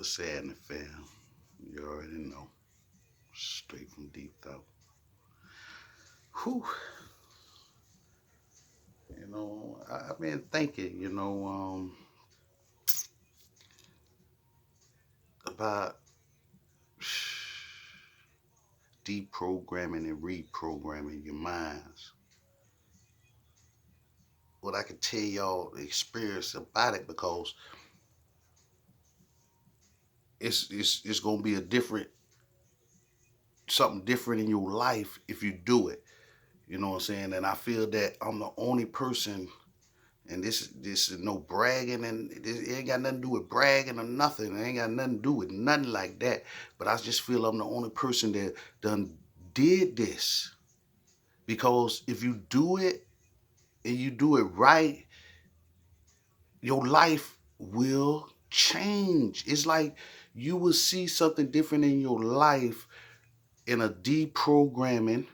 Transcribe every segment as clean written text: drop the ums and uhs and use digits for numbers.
Sadness, fam. You already know. Straight from deep thought. Whew. I've been thinking, about deprogramming and reprogramming your minds. What I can tell y'all the experience about it because it's gonna be a different something different in your life if you do it. You know what I'm saying? And I feel that I'm the only person, and this is no bragging, and it ain't got nothing to do with bragging or nothing. It ain't got nothing to do with nothing like that. But I just feel I'm the only person that done did this. Because if you do it and you do it right, your life will change. It's like you will see something different in your life in a deprogramming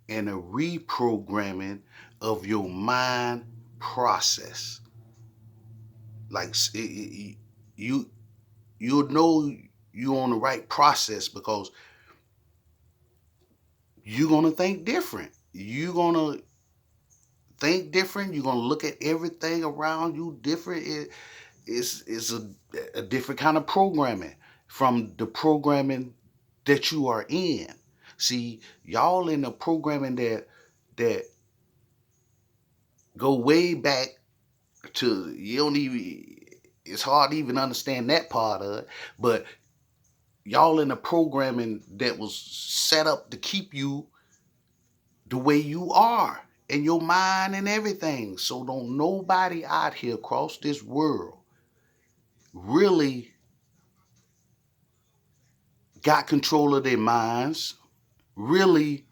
and a reprogramming of your mind process. Like you you'll know you're on the right process because you're gonna think different. You're gonna think different. You're gonna look at everything around you different. It's a different kind of programming from the programming that you are in. See, y'all in the programming that go way back to you don't even. It's hard to even understand that part of it, but y'all in the programming that was set up to keep you the way you are in your mind and everything. So don't nobody out here across this world really got control of their minds, really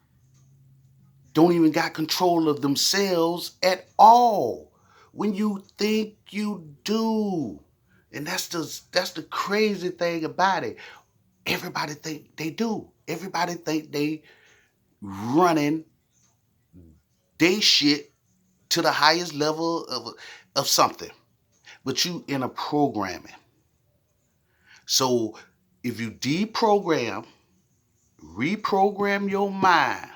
don't even got control of themselves at all. When you think you do. And that's the crazy thing about it. Everybody think they do. Everybody think they running they shit to the highest level of something. But you in a programming. So if you deprogram, reprogram your mind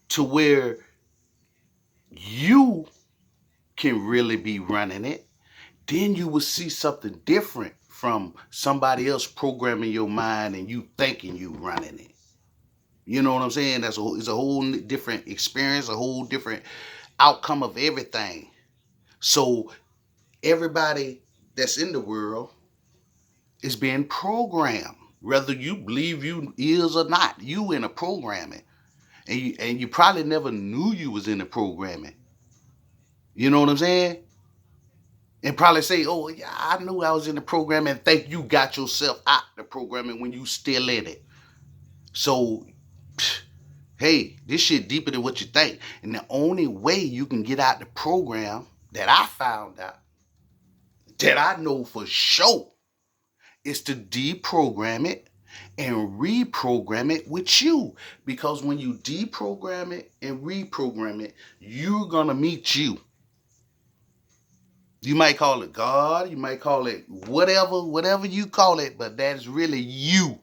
to where you can really be running it, then you will see something different from somebody else programming your mind and you thinking you running it. You know what I'm saying? It's a whole different experience, a whole different outcome of everything. So everybody that's in the world is being programmed, whether you believe you is or not. You in a programming, and you probably never knew you was in the programming. You know what I'm saying? And probably say, "Oh yeah, I knew I was in the programming," and think you got yourself out the programming when you still in it. So, hey, this shit deeper than what you think. And the only way you can get out the program that I found out, that I know for sure, is to deprogram it and reprogram it with you. Because when you deprogram it and reprogram it, you're going to meet you. You might call it God, you might call it whatever you call it, but that's really you.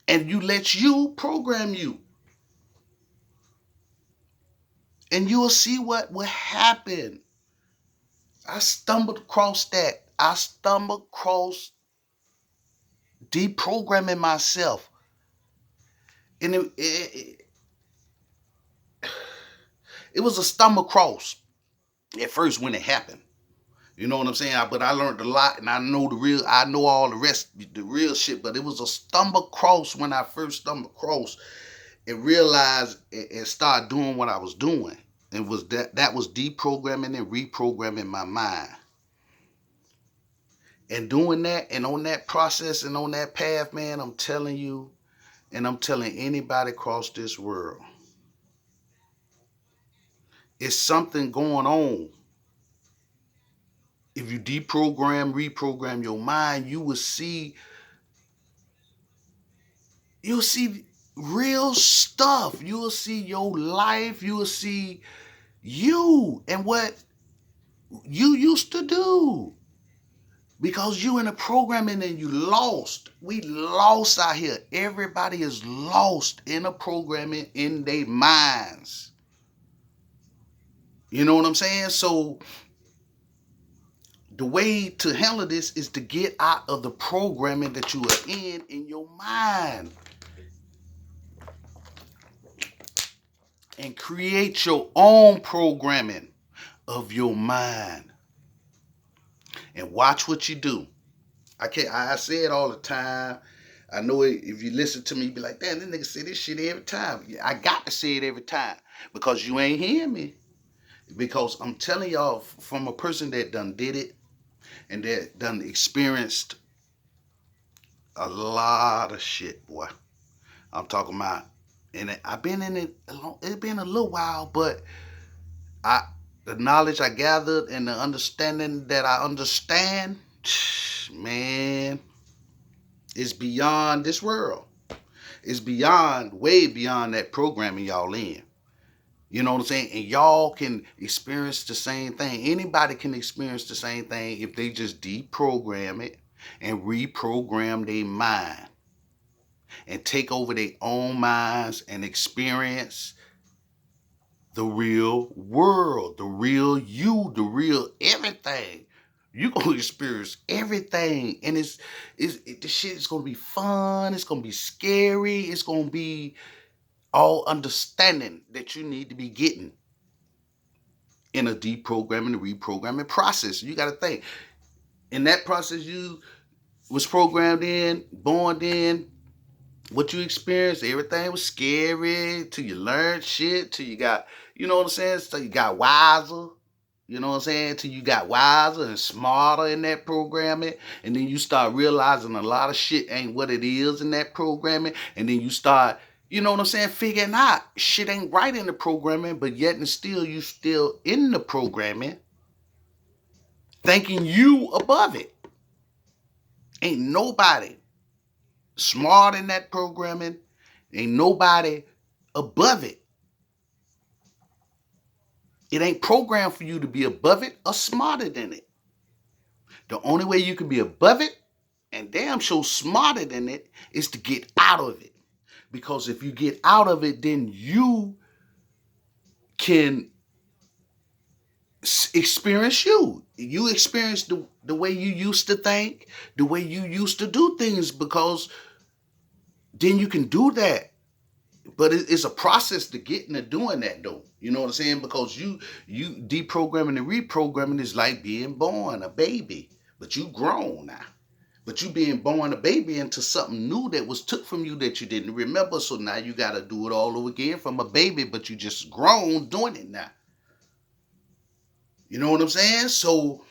And you let you program you. And you'll see what will happen. I stumbled across that. I stumbled across deprogramming myself. And it was a stumble across at first when it happened. You know what I'm saying? But I learned a lot, and I know all the rest, the real shit. But it was a stumble across when I first stumbled across and realized and started doing what I was doing. And was that was deprogramming and reprogramming my mind. And doing that and on that process and on that path, man, I'm telling you, and I'm telling anybody across this world, it's something going on. If you deprogram, reprogram your mind, you'll see real stuff. You will see your life. You will see you and what you used to do. Because you in the programming and you lost. We lost out here. Everybody is lost in the programming in their minds. You know what I'm saying? So the way to handle this is to get out of the programming that you are in your mind, and create your own programming of your mind. And watch what you do. I say it all the time. I know if you listen to me, you be like, damn, this nigga say this shit every time. I got to say it every time because you ain't hearing me. Because I'm telling y'all from a person that done did it and that done experienced a lot of shit, boy. I'm talking about, and I've been in it. It's been a little while, but I, the knowledge I gathered and the understanding that I understand, man, is beyond this world. It's beyond, way beyond that programming y'all in. You know what I'm saying? And y'all can experience the same thing. Anybody can experience the same thing if they just deprogram it and reprogram their mind and take over their own minds and experience the real world, the real you, the real everything. You gonna experience everything, and the shit is gonna be fun. It's gonna be scary. It's gonna be all understanding that you need to be getting in a deprogramming and reprogramming process. You got to think in that process you was programmed in, born in. What you experienced, everything was scary till you learned shit, till you got, you know what I'm saying? Till you got wiser, you know what I'm saying? Till you got wiser and smarter in that programming. And then you start realizing a lot of shit ain't what it is in that programming. And then you start, you know what I'm saying, figuring out shit ain't right in the programming, but yet and still you still in the programming, thinking you above it. Ain't nobody smart in that programming. Ain't nobody above it. It ain't programmed for you to be above it or smarter than it. The only way you can be above it and damn sure smarter than it is to get out of it. Because if you get out of it, then you can experience you. You experience the way you used to think, the way you used to do things, because then you can do that. But it's a process to getting to doing that, though. You know what I'm saying? Because you deprogramming and reprogramming is like being born a baby, but you grown now. But you being born a baby into something new that was took from you that you didn't remember. So now you got to do it all over again from a baby, but you just grown doing it now. You know what I'm saying? So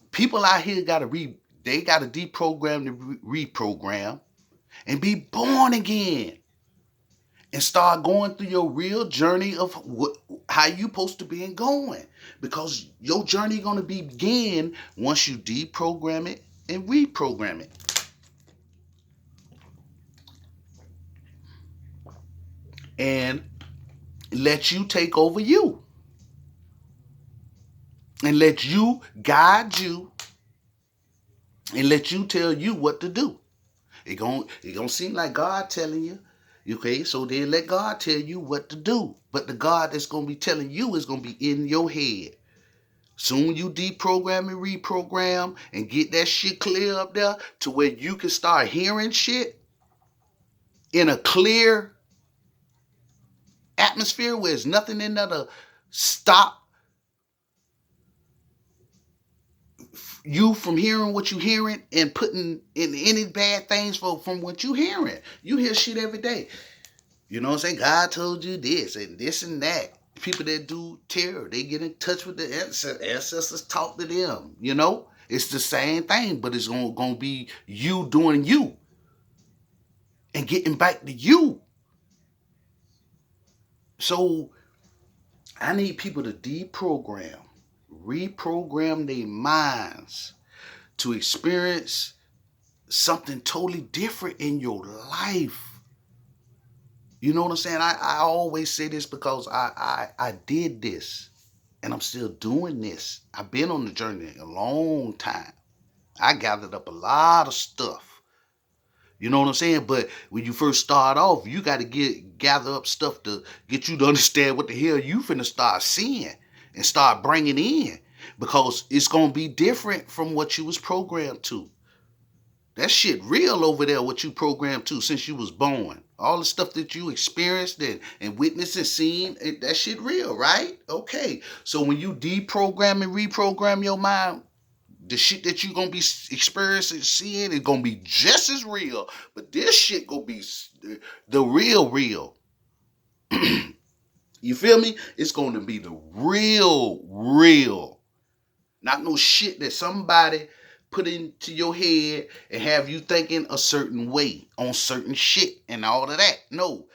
people out here they got to deprogram to reprogram and be born again. And start going through your real journey of how you supposed to be going. Because your journey going to begin once you deprogram it and reprogram it. And let you take over you. And let you guide you. And let you tell you what to do. It gonna seem like God telling you. Okay, so then let God tell you what to do. But the God that's going to be telling you is going to be in your head. Soon you deprogram and reprogram and get that shit clear up there to where you can start hearing shit in a clear atmosphere where there's nothing in there to stop you from hearing what you're hearing and putting in any bad things from what you're hearing. You hear shit every day. You know what I'm saying? God told you this and that. People that do terror, they get in touch with the ancestors, talk to them. You know? It's the same thing, but it's going to be you doing you and getting back to you. So I need people to deprogram, reprogram their minds to experience something totally different in your life. You know what I'm saying? I always say this because I did this and I'm still doing this. I've been on the journey a long time. I gathered up a lot of stuff. You know what I'm saying? But when you first start off, you got to gather up stuff to get you to understand what the hell you finna start seeing and start bringing in, because it's gonna be different from what you was programmed to. That shit real over there, what you programmed to since you was born. All the stuff that you experienced and witnessed and seen, that shit real, right? Okay. So when you deprogram and reprogram your mind, the shit that you gonna be experiencing, seeing, is gonna be just as real. But this shit gonna be the real. You feel me? It's gonna be the real. Not no shit that somebody put into your head and have you thinking a certain way on certain shit and all of that. No,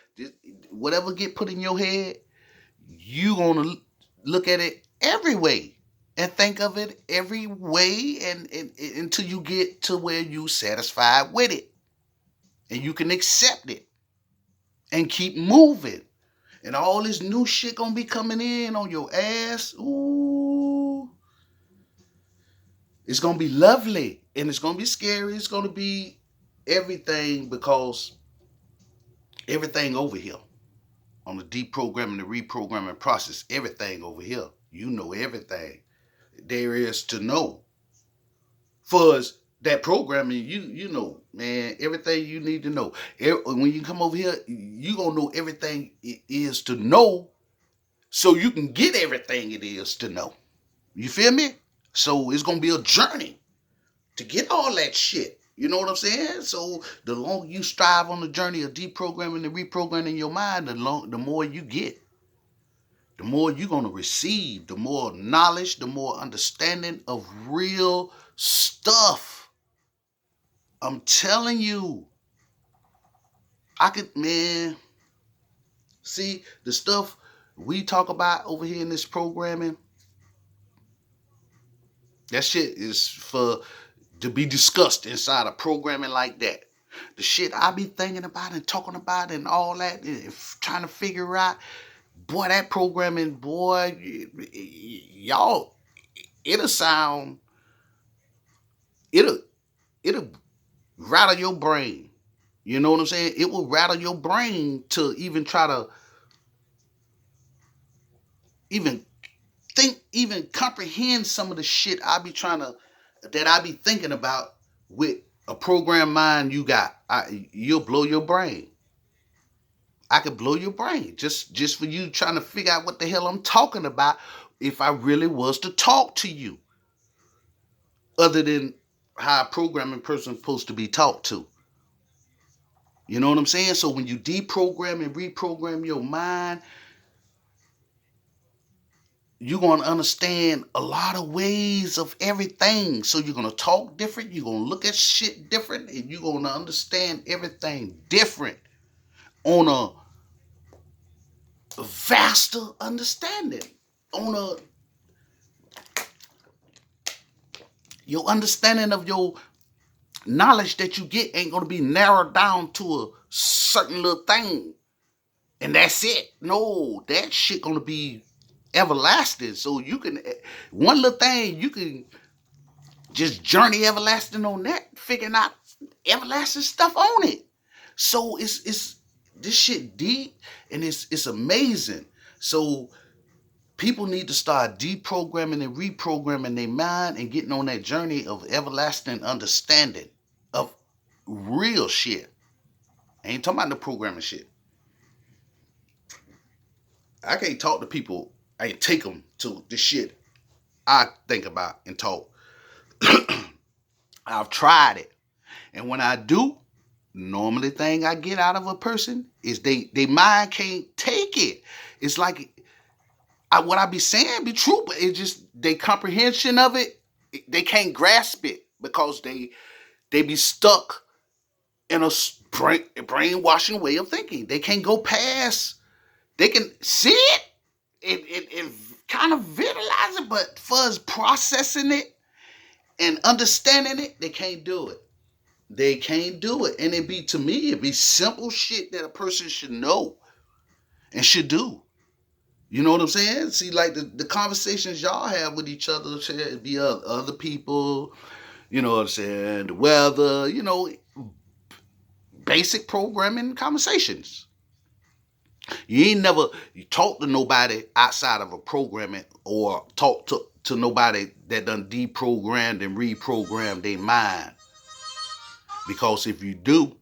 whatever get put in your head, you gonna look at it every way and think of it every way, and until you get to where you satisfied with it and you can accept it and keep moving. And all this new shit gonna be coming in on your ass. Ooh, it's gonna be lovely and it's gonna be scary. It's gonna be everything, because everything over here on the deprogramming, the reprogramming process, everything over here. You know everything there is to know. For us, that programming, you know, man, everything you need to know. When you come over here, you gonna know everything it is to know, so you can get everything it is to know. You feel me? So it's gonna be a journey to get all that shit. You know what I'm saying? So the longer you strive on the journey of deprogramming and reprogramming your mind, the more you get. The more you're going to receive, the more knowledge, the more understanding of real stuff. I'm telling you, I could, man, see the stuff we talk about over here in this programming, that shit is for to be discussed inside of programming like that. The shit I be thinking about and talking about and all that, and trying to figure out, boy, that programming, boy, y'all, it'll sound, it'll it'll rattle your brain. You know what I'm saying? It will rattle your brain to even try to even think, even comprehend some of the shit that I be thinking about with a program mind you got. You'll blow your brain. I could blow your brain just for you trying to figure out what the hell I'm talking about if I really was to talk to you, other than how a programming person is supposed to be talked to. You know what I'm saying? So when you deprogram and reprogram your mind, you're going to understand a lot of ways of everything. So you're going to talk different. You're going to look at shit different. And you're going to understand everything different on a vaster understanding. Your understanding of your knowledge that you get ain't going to be narrowed down to a certain little thing. And that's it. No, that shit going to be everlasting. So you can, one little thing, you can just journey everlasting on that, figuring out everlasting stuff on it. So it's this shit deep, and it's amazing. So people need to start deprogramming and reprogramming their mind and getting on that journey of everlasting understanding of real shit. I ain't talking about the programming shit. I can't talk to people. I ain't take them to the shit I think about and talk. I've tried it. And when I do, normally thing I get out of a person is they mind can't take it. It's like what I be saying be true, but it's just they comprehension of it, they can't grasp it because they be stuck in a brainwashing way of thinking. They can't go past. They can see it and kind of visualize it, but for us processing it and understanding it, they can't do it. They can't do it. And to me, it'd be simple shit that a person should know and should do. You know what I'm saying? See, like the conversations y'all have with each other, be other people, You know what I'm saying? The weather, basic programming conversations. You ain't never talked to nobody outside of a programming or talk to nobody that done deprogrammed and reprogrammed their mind. Because if you do,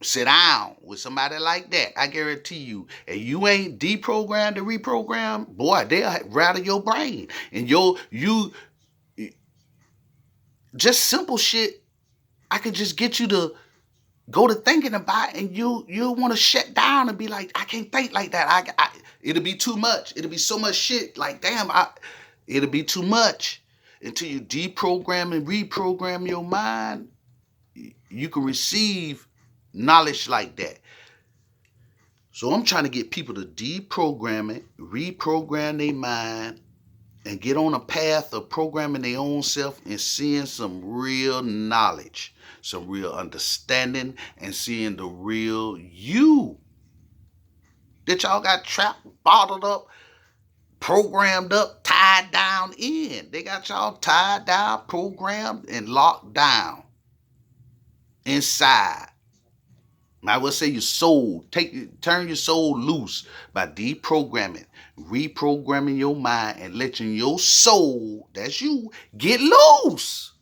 sit down with somebody like that, I guarantee you, and you ain't deprogrammed and reprogrammed, boy, they'll rattle your brain. And you just simple shit, I could just get you to go to thinking about it, and you'll want to shut down and be like, I can't think like that. It'll be too much. It'll be so much shit. Like, damn, it'll be too much. Until you deprogram and reprogram your mind, you can receive knowledge like that. So I'm trying to get people to deprogram it, reprogram their mind, and get on a path of programming their own self and seeing some real knowledge, some real understanding, and seeing the real you that y'all got trapped, bottled up, programmed up, tied down in. They got y'all tied down, programmed, and locked down inside. I would say your soul, turn your soul loose by deprogramming, reprogramming your mind, and letting your soul, that's you, get loose.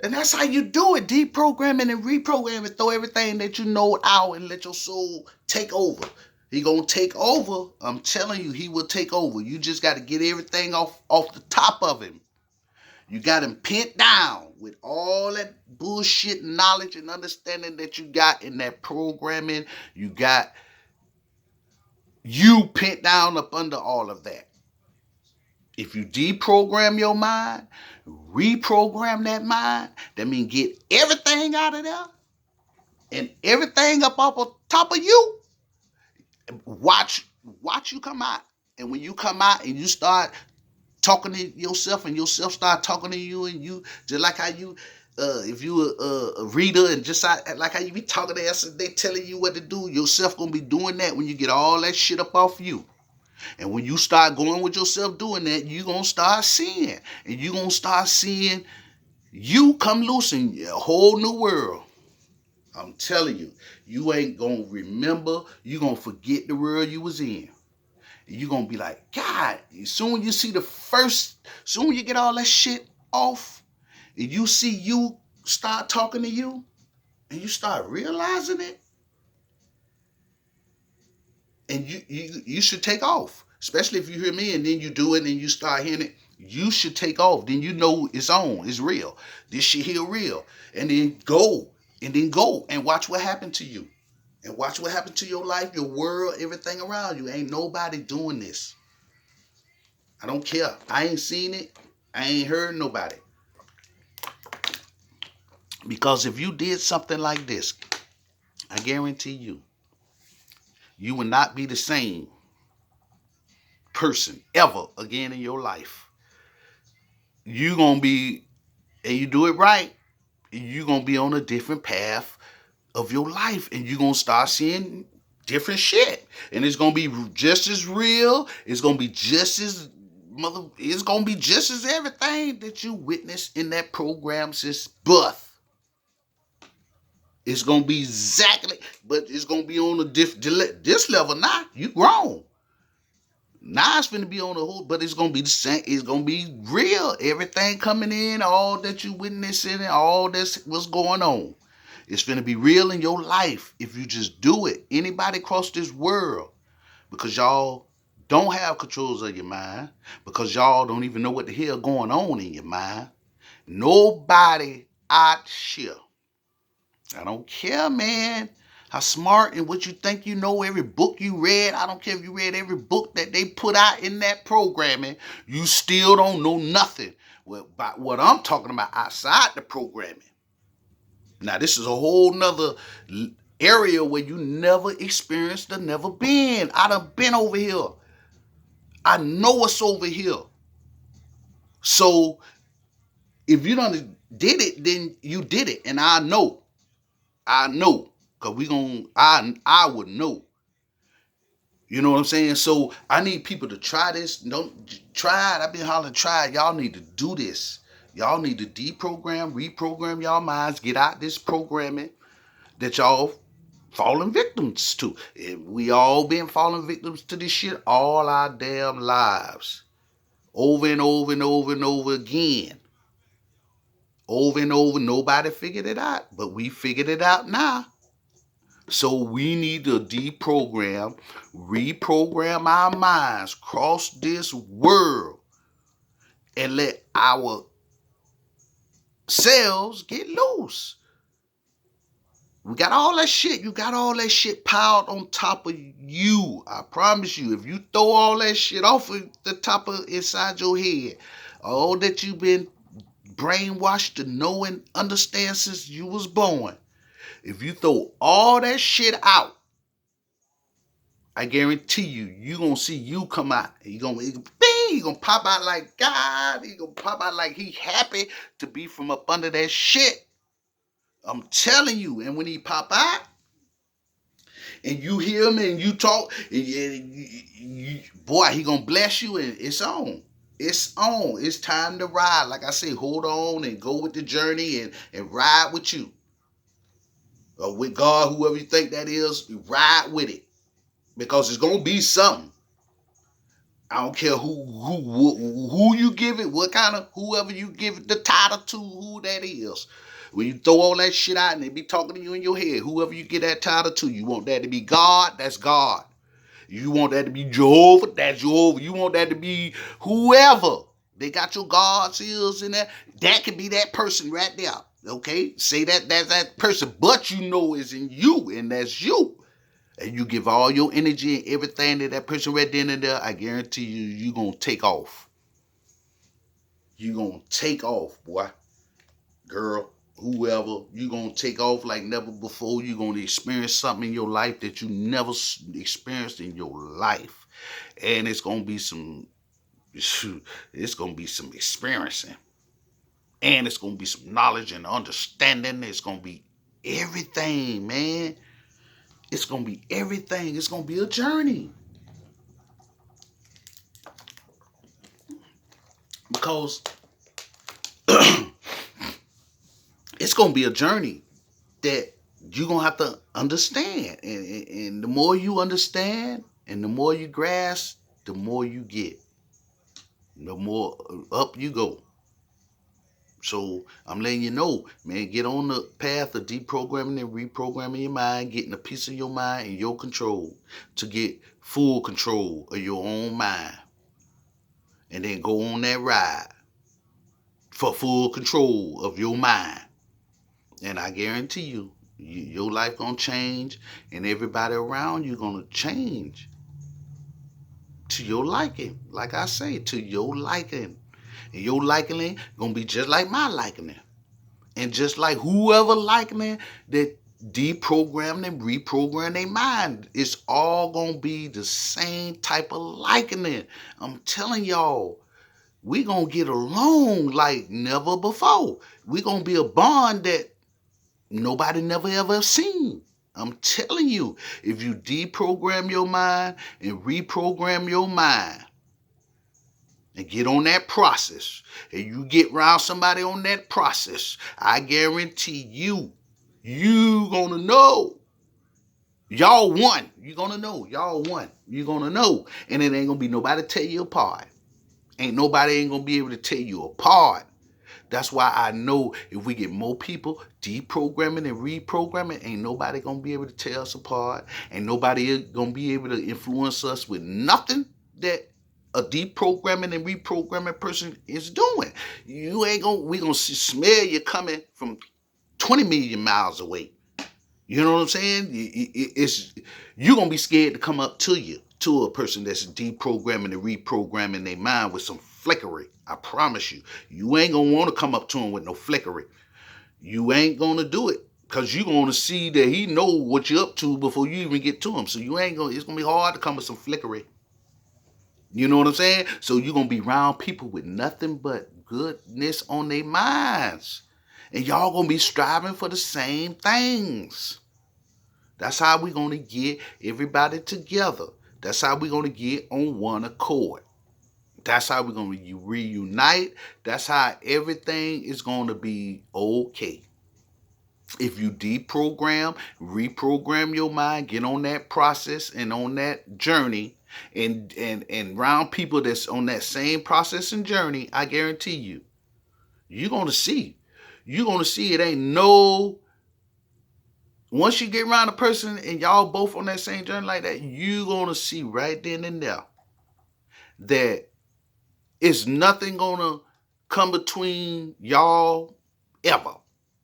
And that's how you do it, deprogramming and reprogramming. Throw everything that you know out and let your soul take over. He gonna take over. I'm telling you, he will take over. You just got to get everything off the top of him. You got him pinned down with all that bullshit knowledge and understanding that you got in that programming. You got you pinned down up under all of that. If you deprogram your mind, reprogram that mind, that means get everything out of there and everything up on top of you. Watch you come out. And when you come out and you start talking to yourself and yourself start talking to you, and you just like how you if you a reader and just like how you be talking to us and they telling you what to do, yourself gonna be doing that when you get all that shit up off you. And when you start going with yourself doing that, you gonna start seeing, and you gonna start seeing you come loose in a whole new world. I'm telling you, you ain't gonna remember, you gonna forget the world you was in. You're gonna be like, God, soon you see soon you get all that shit off, and you see you start talking to you, and you start realizing it, and you should take off. Especially if you hear me and then you do it and you start hearing it, you should take off. Then you know it's on, it's real. This shit here real. And then go and watch what happened to you. And watch what happened to your life, your world, everything around you. Ain't nobody doing this. I don't care. I ain't seen it. I ain't heard nobody. Because if you did something like this, I guarantee you will not be the same person ever again in your life. You gonna be, and you do it right, you gonna be on a different path of your life, and you're gonna start seeing different shit, and it's gonna be just as real, it's gonna be just as everything that you witnessed in that program since birth. It's gonna be exactly, but it's gonna be on this level now. You grown. Now it's gonna be on the whole, but it's gonna be the same. It's gonna be real. Everything coming in, all that you witnessing, and all this what's going on. It's gonna be real in your life if you just do it. Anybody across this world, because y'all don't have controls of your mind, because y'all don't even know what the hell going on in your mind. Nobody out here. I don't care, man, how smart and what you think you know, every book you read. I don't care if you read every book that they put out in that programming. You still don't know nothing about what I'm talking about outside the programming. Now, this is a whole nother area where you never experienced or never been. I done been over here. I know what's over here. So, if you done did it, then you did it. And I know. Because I would know. You know what I'm saying? So, I need people to try this. Don't try it. I've been hollering, try it. Y'all need to do this. Y'all need to deprogram, reprogram y'all minds, get out this programming that y'all falling victims to. We all been falling victims to this shit all our damn lives. Over and over and over and over again. Over and over, nobody figured it out, but we figured it out now. So we need to deprogram, reprogram our minds, cross this world, and let our selves get loose. We got all that shit. You got all that shit piled on top of you. I promise you, if you throw all that shit off of the top of inside your head, all that you've been brainwashed to know and understand since you was born, if you throw all that shit out, I guarantee you gonna see you come out. You gonna pop out like God. You gonna pop out like he happy to be from up under that shit. I'm telling you. And when he pop out, and you hear him and you talk, boy, he gonna bless you, and it's on. It's on. It's time to ride. Like I say, hold on and go with the journey and ride with you. Or with God, whoever you think that is, ride with it. Because it's gonna be something. I don't care who you give it, what kind of, whoever you give it the title to, who that is. When you throw all that shit out and they be talking to you in your head, whoever you get that title to, you want that to be God, that's God. You want that to be Jehovah, that's Jehovah. You want that to be whoever. They got your God's ears in there. That could be that person right there. Okay? Say that's that person, but you know is in you, and that's you. And you give all your energy and everything to that person right then and there, I guarantee you're going to take off. You're going to take off, boy, girl, whoever. You're going to take off like never before. You're going to experience something in your life that you never experienced in your life. And it's going to be some experiencing. And it's going to be some knowledge and understanding. It's going to be everything, man. It's going to be everything. It's going to be a journey. Because it's going to be a journey that you're going to have to understand. And the more you understand and the more you grasp, the more you get. The more up you go. So I'm letting you know, man, get on the path of deprogramming and reprogramming your mind, getting a piece of your mind in your control to get full control of your own mind. And then go on that ride for full control of your mind. And I guarantee you, your life gonna change, and everybody around you gonna change to your liking. Like I say, to your liking. And your liking gonna be just like my liking. And just like whoever liking that deprogram and reprogram their mind, it's all gonna be the same type of liking. I'm telling y'all, we gonna get along like never before. We gonna be a bond that nobody never ever seen. I'm telling you, if you deprogram your mind and reprogram your mind and get on that process, and you get around somebody on that process, I guarantee you gonna know. Y'all won. You're gonna know. Y'all won. You're gonna know. And it ain't gonna be nobody tell you apart. Nobody ain't gonna be able to tell you apart. That's why I know if we get more people deprogramming and reprogramming, ain't nobody gonna be able to tear us apart. Ain't nobody gonna be able to influence us with nothing that a deprogramming and reprogramming person is doing. We gonna smell you coming from 20 million miles away. You know what I'm saying? You're gonna be scared to come up to a person that's deprogramming and reprogramming their mind with some flickery. I promise you. You ain't gonna want to come up to him with no flickery. You ain't gonna do it. Because you're gonna see that he know what you're up to before you even get to him. So it's gonna be hard to come with some flickery. You know what I'm saying? So you're gonna be around people with nothing but goodness on their minds. And y'all gonna be striving for the same things. That's how we're gonna get everybody together. That's how we're gonna get on one accord. That's how we're going to reunite. That's how everything is going to be okay. If you deprogram, reprogram your mind, get on that process and on that journey, and round people that's on that same process and journey, I guarantee you, you're gonna see. You're gonna see it ain't no. Once you get around a person and y'all both on that same journey like that, you're gonna see right then and there that it's nothing gonna come between y'all ever.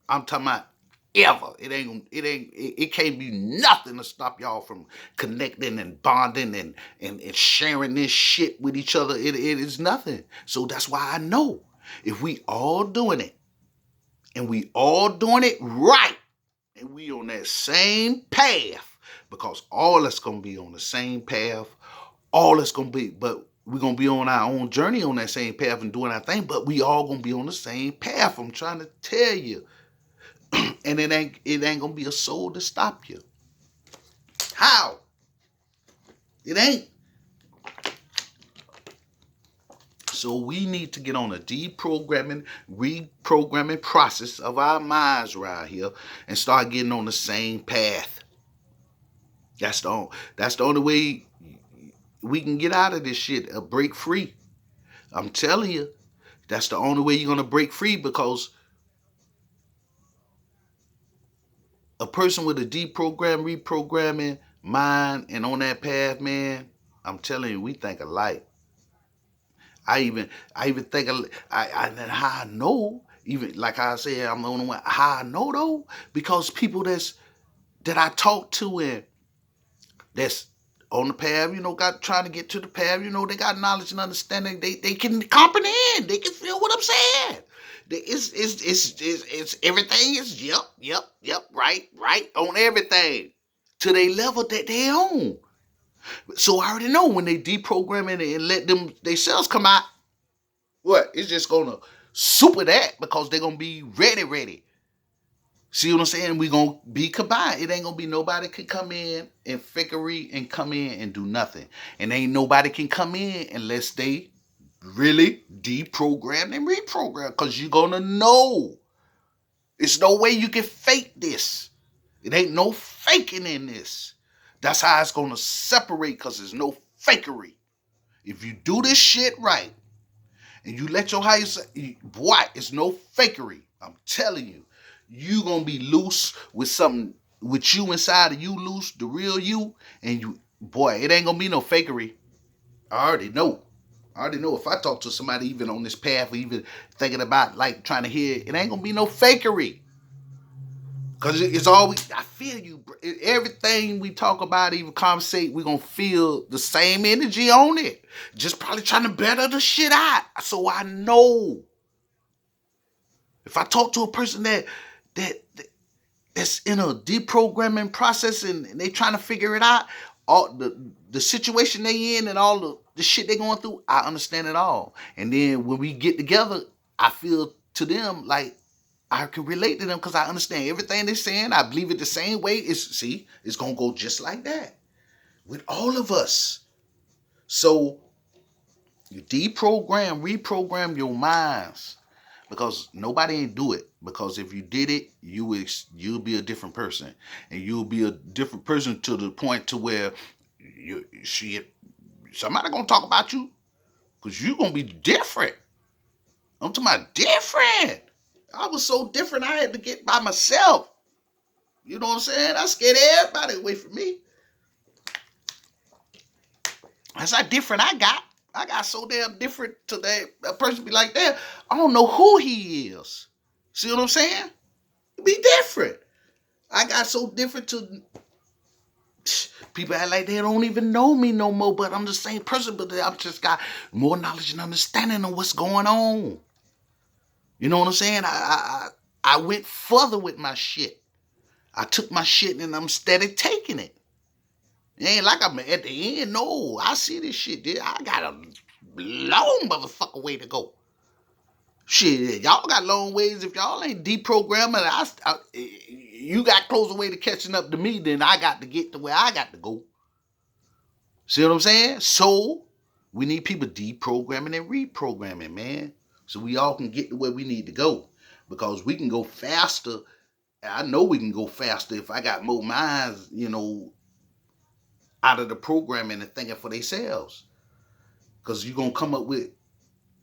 I'm talking about ever. It can't be nothing to stop y'all from connecting and bonding and sharing this shit with each other. It is nothing. So that's why I know if we all doing it and we all doing it right and we on that same path, because all that's gonna be on the same path, all that's gonna be, but we're gonna be on our own journey on that same path and doing our thing, but we all gonna be on the same path. I'm trying to tell you. And it ain't gonna be a soul to stop you. How? It ain't. So we need to get on a deprogramming, reprogramming process of our minds right here and start getting on the same path. That's the only way we can get out of this shit, break free. I'm telling you, that's the only way you're gonna break free, because a person with a reprogramming mind and on that path, man, I'm telling you, we think alike. I even think how I know, even like I said, I'm the only one. How I know though, because people that I talk to and that's on the path, got trying to get to the path, they got knowledge and understanding. They can comprehend. They can feel what I'm saying. It's everything is yep, right on everything to their level that they own. So I already know when they deprogram it and let them their cells come out, what? It's just gonna super that, because they're gonna be ready. See what I'm saying? We gonna be combined. It ain't gonna be nobody can come in and fakery and come in and do nothing. And ain't nobody can come in unless they really deprogram and reprogram. Cause you're gonna know. There's no way you can fake this. It ain't no faking in this. That's how it's gonna separate, because there's no fakery. If you do this shit right, and you let your higher self, boy, it's no fakery. I'm telling you, you gonna be loose with something, with you inside of you loose, the real you, and you, boy, it ain't gonna be no fakery. I already know. If I talk to somebody even on this path, or even thinking about like trying to hear it ain't gonna be no fakery. Cause it's always, I feel you. Everything we talk about, even conversate, we're gonna feel the same energy on it. Just probably trying to better the shit out. So I know. If I talk to a person that's in a deprogramming process and they trying to figure it out, all the situation they in and all the shit they going through, I understand it all. And then when we get together, I feel to them like I can relate to them, because I understand everything they're saying. I believe it the same way. It's going to go just like that with all of us. So you deprogram, reprogram your minds, because nobody ain't do it. Because if you did it, you'll be a different person, and you'll be a different person to the point to where somebody going to talk about you, because you're going to be different. I'm talking about different. I was so different, I had to get by myself. You know what I'm saying? I scared everybody away from me. That's how different I got. I got so damn different to that a person be like that. I don't know who he is. See what I'm saying? Be different. I got so different to people act like they don't even know me no more, but I'm the same person, but I've just got more knowledge and understanding of what's going on. You know what I'm saying? I went further with my shit. I took my shit and I'm steady taking it. It ain't like I'm at the end. No, I see this shit. I got a long motherfucker way to go. Shit, y'all got long ways. If y'all ain't deprogramming, you got closer way to catching up to me than I got to get to where I got to go. See what I'm saying? So We need people deprogramming and reprogramming, man. So we all can get to where we need to go. Because we can go faster. I know we can go faster if I got more minds, out of the programming and thinking for themselves. Because you're gonna come up with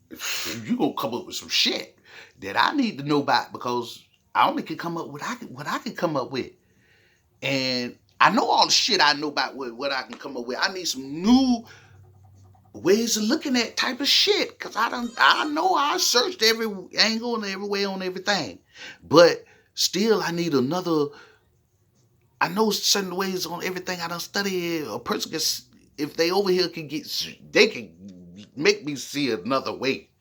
some shit that I need to know about, because I only can come up with what I can come up with. And I know all the shit I know about what I can come up with. I need some new ways of looking at type of shit, because I know I searched every angle and every way on everything, but still I need another. I know certain ways on everything I done studied. A person can, if they over here they can make me see another way.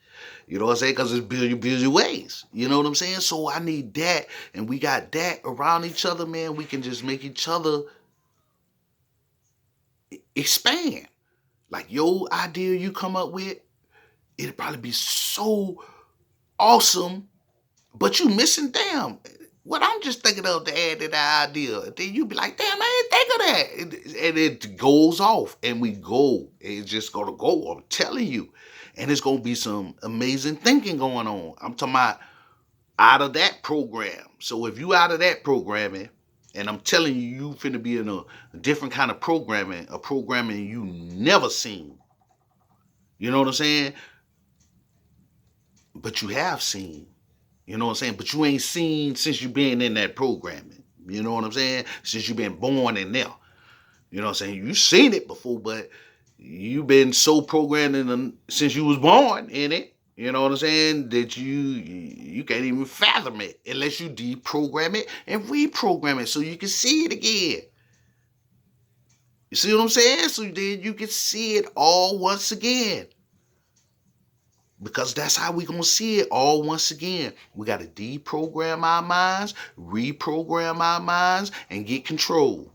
You know what I'm saying? Because it's billion ways. You know what I'm saying? So I need that, and we got that around each other, man. We can just make each other expand. Like your idea you come up with, it'd probably be so awesome, but you missing, damn, what I'm just thinking of to add to the idea. And then you be like, damn, I didn't think of that. And it goes off, and we go. It's just going to go, I'm telling you. And it's going to be some amazing thinking going on. I'm talking about out of that program. So if you out of that programming, and I'm telling you, you finna be in a different kind of programming, a programming you never seen. You know what I'm saying? But you have seen. You know what I'm saying? But you ain't seen since you been in that programming. You know what I'm saying? Since you been born in there. You know what I'm saying? You seen it before, but you been so programmed since you was born in it. You know what I'm saying? That you can't even fathom it unless you deprogram it and reprogram it so you can see it again. You see what I'm saying? So then you can see it all once again. Because that's how we gonna see it all once again. We gotta deprogram our minds, reprogram our minds, and get control.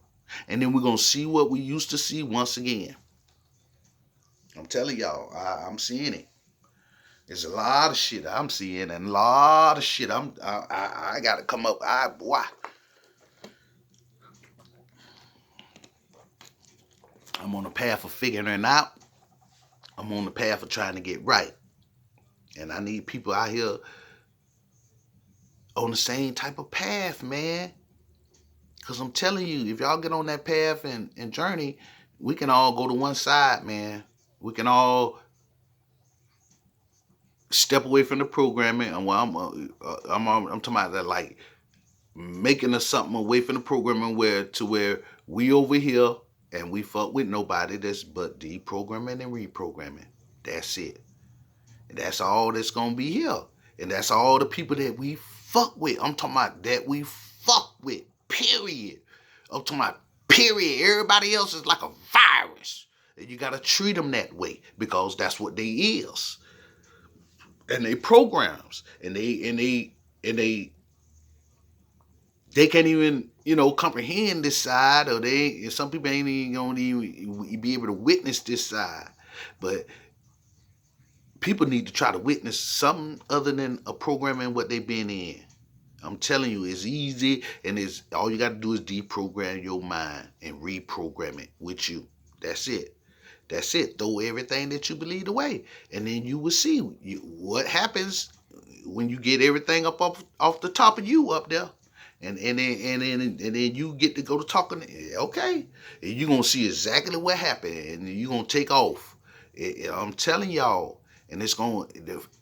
And then we're gonna see what we used to see once again. I'm telling y'all, I'm seeing it. There's a lot of shit I'm seeing, and a lot of shit I gotta come up. I'm on the path of figuring it out. I'm on the path of trying to get right. And I need people out here on the same type of path, man. Because I'm telling you, if y'all get on that path and journey, we can all go to one side, man. We can all step away from the programming. And I'm talking about that, like making us something away from the programming where we over here and we fuck with nobody that's but deprogramming and reprogramming. That's it. And that's all that's gonna be here. And that's all the people that we fuck with. I'm talking about that we fuck with. Period. I'm talking about period. Everybody else is like a virus. And you gotta treat them that way because that's what they is. And they programs. And they can't even, comprehend this side, or some people ain't even gonna even be able to witness this side. But people need to try to witness something other than a programming what they've been in. I'm telling you, it's easy, and it's all you got to do is deprogram your mind and reprogram it with you. That's it. That's it. Throw everything that you believe away, and then you will see what happens when you get everything up off the top of you up there. And then you get to go to talking. Okay, and you're gonna see exactly what happened, and you're gonna take off. I'm telling y'all. And it's going,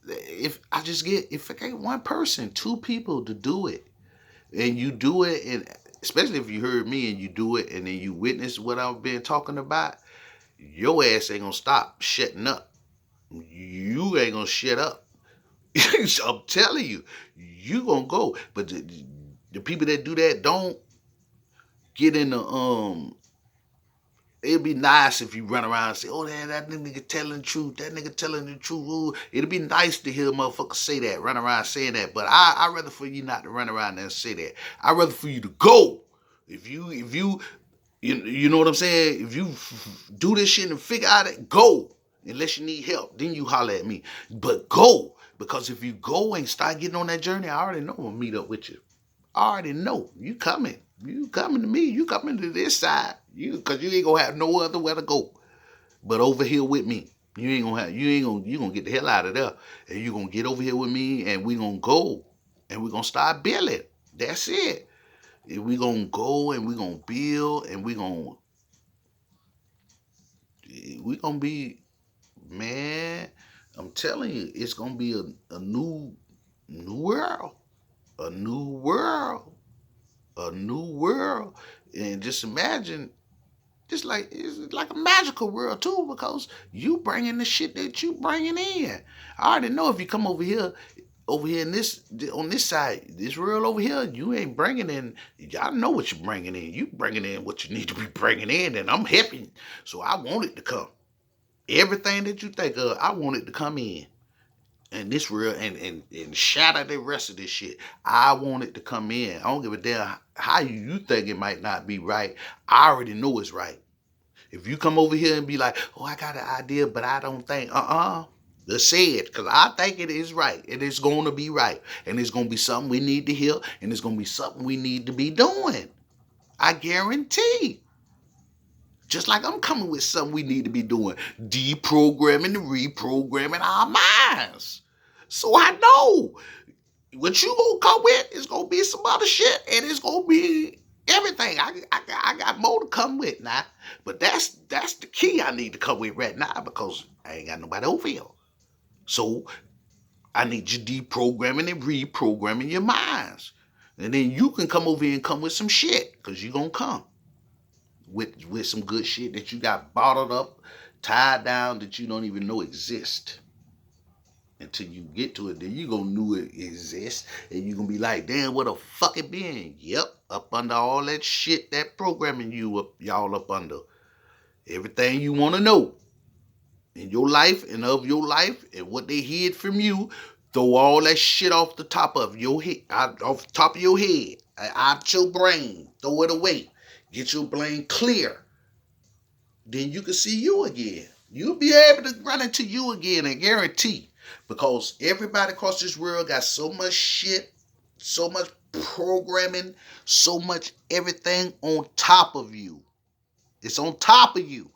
if I get one person, two people to do it, and you do it, and especially if you heard me and you do it, and then you witness what I've been talking about, your ass ain't gonna stop shutting up. You ain't gonna shut up. I'm telling you, you gonna go. But the people that do that don't get in the it'd be nice if you run around and say, oh, that nigga telling the truth. That nigga telling the truth. Ooh. It'd be nice to hear motherfuckers say that, run around saying that. But I'd rather for you not to run around and say that. I'd rather for you to go. If you know what I'm saying? If you do this shit and figure out it, go. Unless you need help, then you holler at me. But go. Because if you go and start getting on that journey, I already know I'm going to meet up with you. I already know. You coming. You coming to me. You coming to this side. Because you ain't going to have no other where to go but over here with me. you gonna get the hell out of there. And you gonna get over here with me and we gonna go. And we gonna start building. That's it. And we gonna go and we gonna build and we gonna be, man, I'm telling you, it's gonna be a new world. A new world. A new world. And just imagine, just like it's like a magical world too, because you bringing the shit that you bringing in. I already know if you come over here in this on this side, this world over here, you ain't bringing in. Y'all know what you're bringing in. You bringing in what you need to be bringing in, and I'm helping. So I want it to come. Everything that you think of, I want it to come in. And this real and shatter the rest of this shit. I want it to come in. I don't give a damn how you think it might not be right. I already know it's right. If you come over here and be like, oh, I got an idea, but I don't think, let's say it, because I think it is right. And it's going to be right. And it's going to be something we need to hear. And it's going to be something we need to be doing. I guarantee. Just like I'm coming with something we need to be doing. Deprogramming and reprogramming our minds. So I know what you gonna come with is gonna be some other shit, and it's gonna be everything. I got more to come with now, but that's the key I need to come with right now because I ain't got nobody over here. So I need you deprogramming and reprogramming your minds, and then you can come over here and come with some shit because you gonna come with some good shit that you got bottled up, tied down that you don't even know exist. Until you get to it, then you gonna know it exists, and you gonna be like, damn, what the fuck it been? Yep, up under all that shit, that programming y'all up under. Everything you wanna know in your life and of your life and what they hid from you, throw all that shit off the top of your head, off the top of your head, out your brain, throw it away, get your brain clear. Then you can see you again. You'll be able to run into you again, I guarantee. Because everybody across this world got so much shit, so much programming, so much everything on top of you. It's on top of you.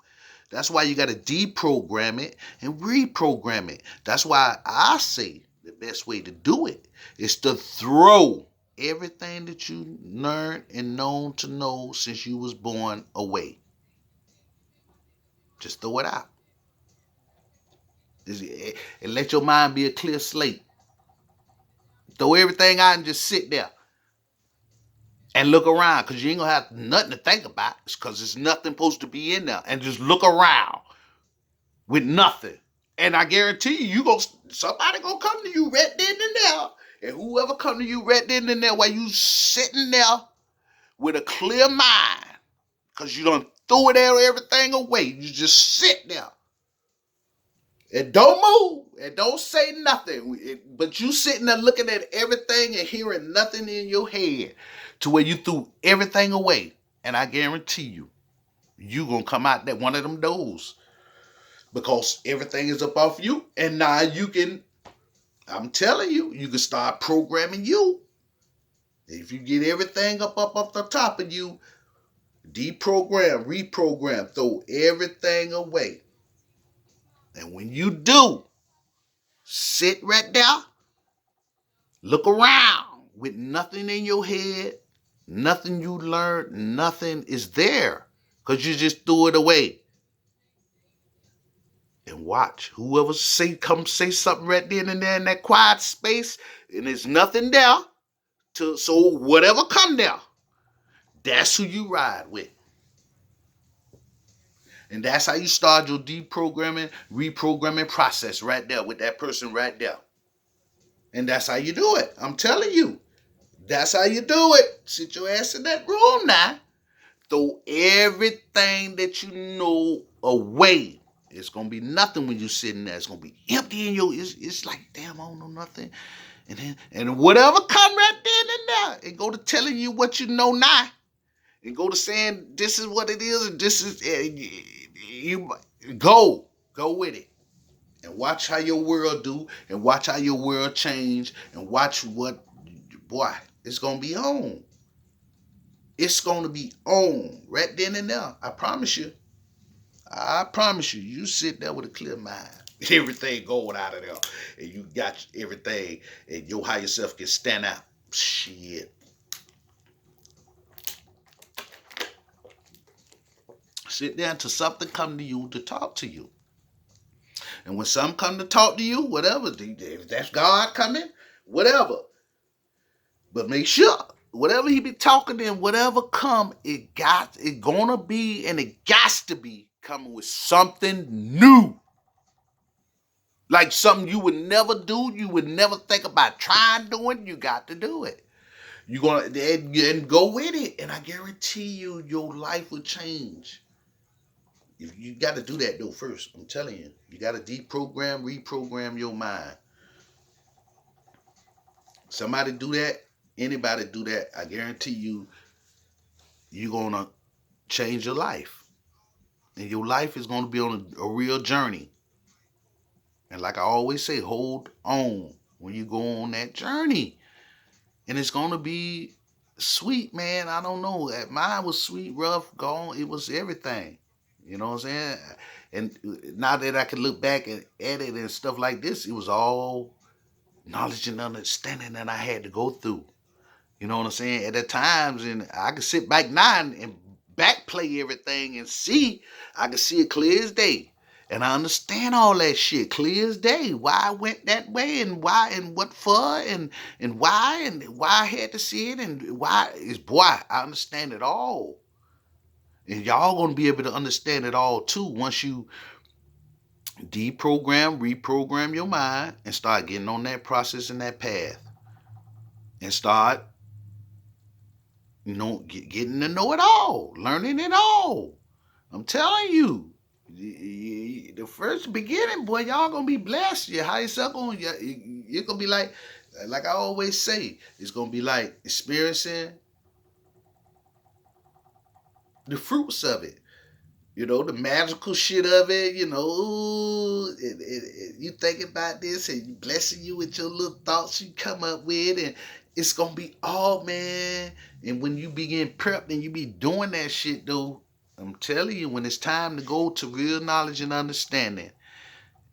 That's why you got to deprogram it and reprogram it. That's why I say the best way to do it is to throw everything that you learned and known to know since you was born away. Just throw it out. And let your mind be a clear slate. Throw everything out and just sit there and look around, because you ain't gonna have nothing to think about, because there's nothing supposed to be in there. And just look around with nothing, and I guarantee you, somebody gonna come to you right then and there, and whoever come to you right then and there while you sitting there with a clear mind, because you done threw it everything away. You just sit there. And don't move. And don't say nothing. But you sitting there looking at everything and hearing nothing in your head to where you threw everything away. And I guarantee you going to come out that one of them doors. Because everything is up off you. And now you can, I'm telling you, you can start programming you. If you get everything up off the top of you, deprogram, reprogram, throw everything away. And when you do, sit right there, look around with nothing in your head, nothing you learned, nothing is there because you just threw it away. And watch whoever come say something right then and there in that quiet space, and there's nothing there. So whatever come there, that's who you ride with. And that's how you start your deprogramming, reprogramming process right there with that person right there. And that's how you do it. I'm telling you. That's how you do it. Sit your ass in that room now. Throw everything that you know away. It's going to be nothing when you're sitting there. It's going to be empty in your... It's like, damn, I don't know nothing. And whatever come right then and there, and go to telling you what you know now. And go to saying this is what it is and this is... you go with it. And watch how your world do, and watch how your world change, and watch what, boy, it's going to be on. It's going to be on right then and there. I promise you. I promise you, you sit there with a clear mind. Everything going out of there. And you got everything. And your higher self can stand out. Shit. Sit there until something come to you to talk to you. And when something come to talk to you, whatever, if that's God coming, whatever. But make sure, whatever he be talking in, whatever come, it gonna be, and it got to be coming with something new. Like something you would never do, you would never think about trying doing, you got to do it. You're gonna and go with it. And I guarantee you your life will change. If you got to do that though first. I'm telling you. You got to deprogram, reprogram your mind. Somebody do that, anybody do that, I guarantee you you're gonna change your life. And your life is gonna be on a real journey. And like I always say, hold on when you go on that journey. And it's gonna be sweet, man. I don't know. Mine was sweet, rough, gone. It was everything. You know what I'm saying? And now that I can look back at it and stuff like this, it was all knowledge and understanding that I had to go through. You know what I'm saying? At the times, and I could sit back now and back play everything and see. I could see it clear as day. And I understand all that shit clear as day. Why I went that way and why and what for and why I had to see it and why is boy, I understand it all. And y'all gonna be able to understand it all too once you deprogram, reprogram your mind and start getting on that process and that path. And start, getting to know it all, learning it all. I'm telling you, the first beginning, boy, y'all gonna be blessed. Your higher self gonna, you're gonna be like I always say, it's gonna be like experiencing the fruits of it. The magical shit of it, you think about this and blessing you with your little thoughts you come up with, and it's gonna be all, man. And when you begin prep and you be doing that shit, though, I'm telling you, when it's time to go to real knowledge and understanding,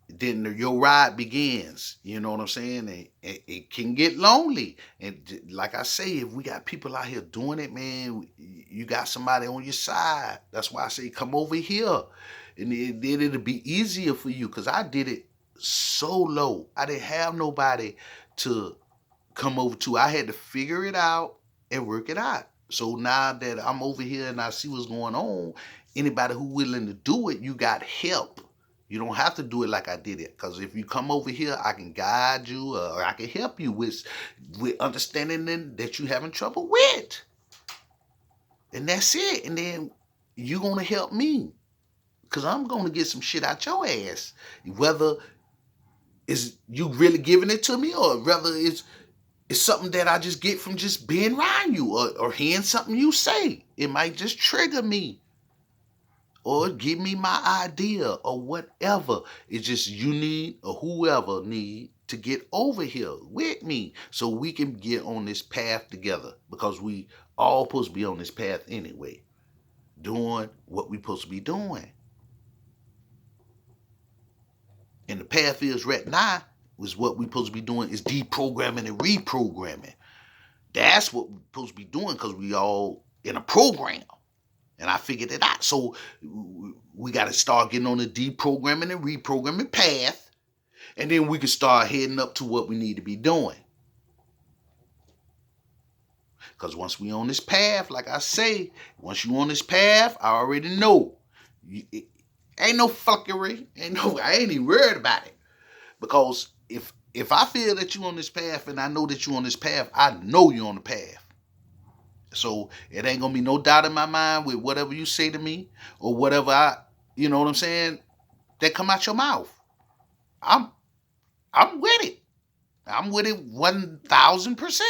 then your ride begins. You know what I'm saying? And it can get lonely. And like I say, if we got people out here doing it, man, you got somebody on your side. That's why I say come over here. And then it'll be easier for you, because I did it solo. I didn't have nobody to come over to. I had to figure it out and work it out. So now that I'm over here and I see what's going on, anybody who willing to do it, you got help. You don't have to do it like I did it. Because if you come over here, I can guide you, or I can help you with understanding that you're having trouble with. And that's it. And then you're going to help me. Because I'm going to get some shit out your ass. Whether it's you really giving it to me, or whether it's something that I just get from just being around you, or hearing something you say. It might just trigger me, or give me my idea, or whatever. It's just you need, or whoever need, to get over here with me so we can get on this path together, because we all supposed to be on this path anyway, doing what we supposed to be doing. And the path is right now is what we supposed to be doing is deprogramming and reprogramming. That's what we're supposed to be doing, because we all in a program. And I figured it out. So we got to start getting on the deprogramming and reprogramming path. And then we can start heading up to what we need to be doing. Because once we on this path, like I say, once you on this path, I already know. Ain't no fuckery. I ain't even worried about it. Because if I feel that you on this path and I know that you on this path, I know you're on the path. So it ain't gonna be no doubt in my mind with whatever you say to me, or whatever you know what I'm saying, that come out your mouth. I'm with it. I'm with it 1,000%.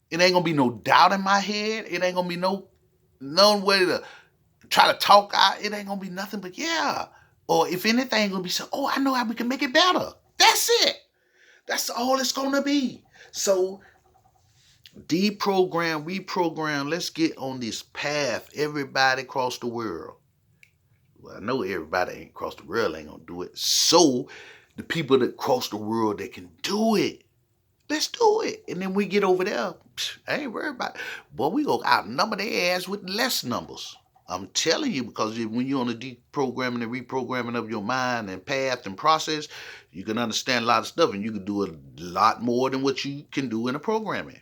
It ain't gonna be no doubt in my head. It ain't gonna be no way to try to talk out. It ain't gonna be nothing but yeah. Or if anything, gonna be so, oh, I know how we can make it better. That's it. That's all it's gonna be. So deprogram, reprogram. Let's get on this path. Everybody across the world. Well, I know everybody ain't across the world ain't gonna do it. So the people that cross the world that can do it, let's do it. And then we get over there. I ain't worried about it. Boy, we go outnumber their ass with less numbers. I'm telling you, because when you're on the deprogramming and reprogramming of your mind and path and process, you can understand a lot of stuff and you can do a lot more than what you can do in a programming.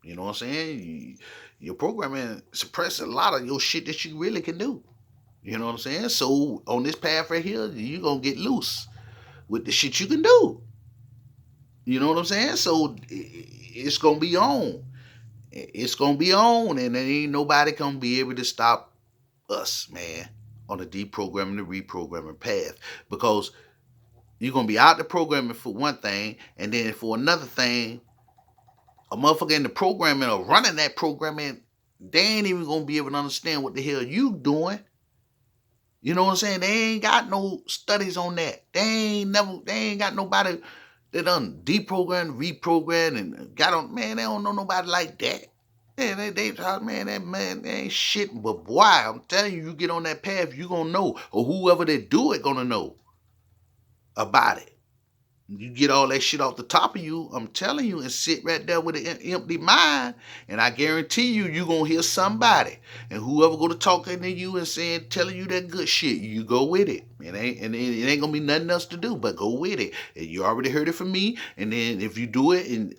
You know what I'm saying? Your programming suppresses a lot of your shit that you really can do. You know what I'm saying? So on this path right here, you're going to get loose with the shit you can do. You know what I'm saying? So it's going to be on. It's going to be on, and there ain't nobody going to be able to stop us, man, on the deprogramming and reprogramming path. Because you're going to be out the programming for one thing, and then for another thing, a motherfucker in the programming or running that programming, they ain't even going to be able to understand what the hell you doing. You know what I'm saying? They ain't got no studies on that. They ain't got nobody that done deprogrammed, reprogrammed, and got on. Man, they don't know nobody like that. Man, they ain't shit. But boy, I'm telling you, you get on that path, you gonna know, or whoever they do it gonna know about it. You get all that shit off the top of you, I'm telling you, and sit right there with an empty mind, and I guarantee you, you gonna hear somebody, and whoever go to talking to you and saying, telling you that good shit, you go with it. It ain't gonna be nothing else to do but go with it. And you already heard it from me, and then if you do it, and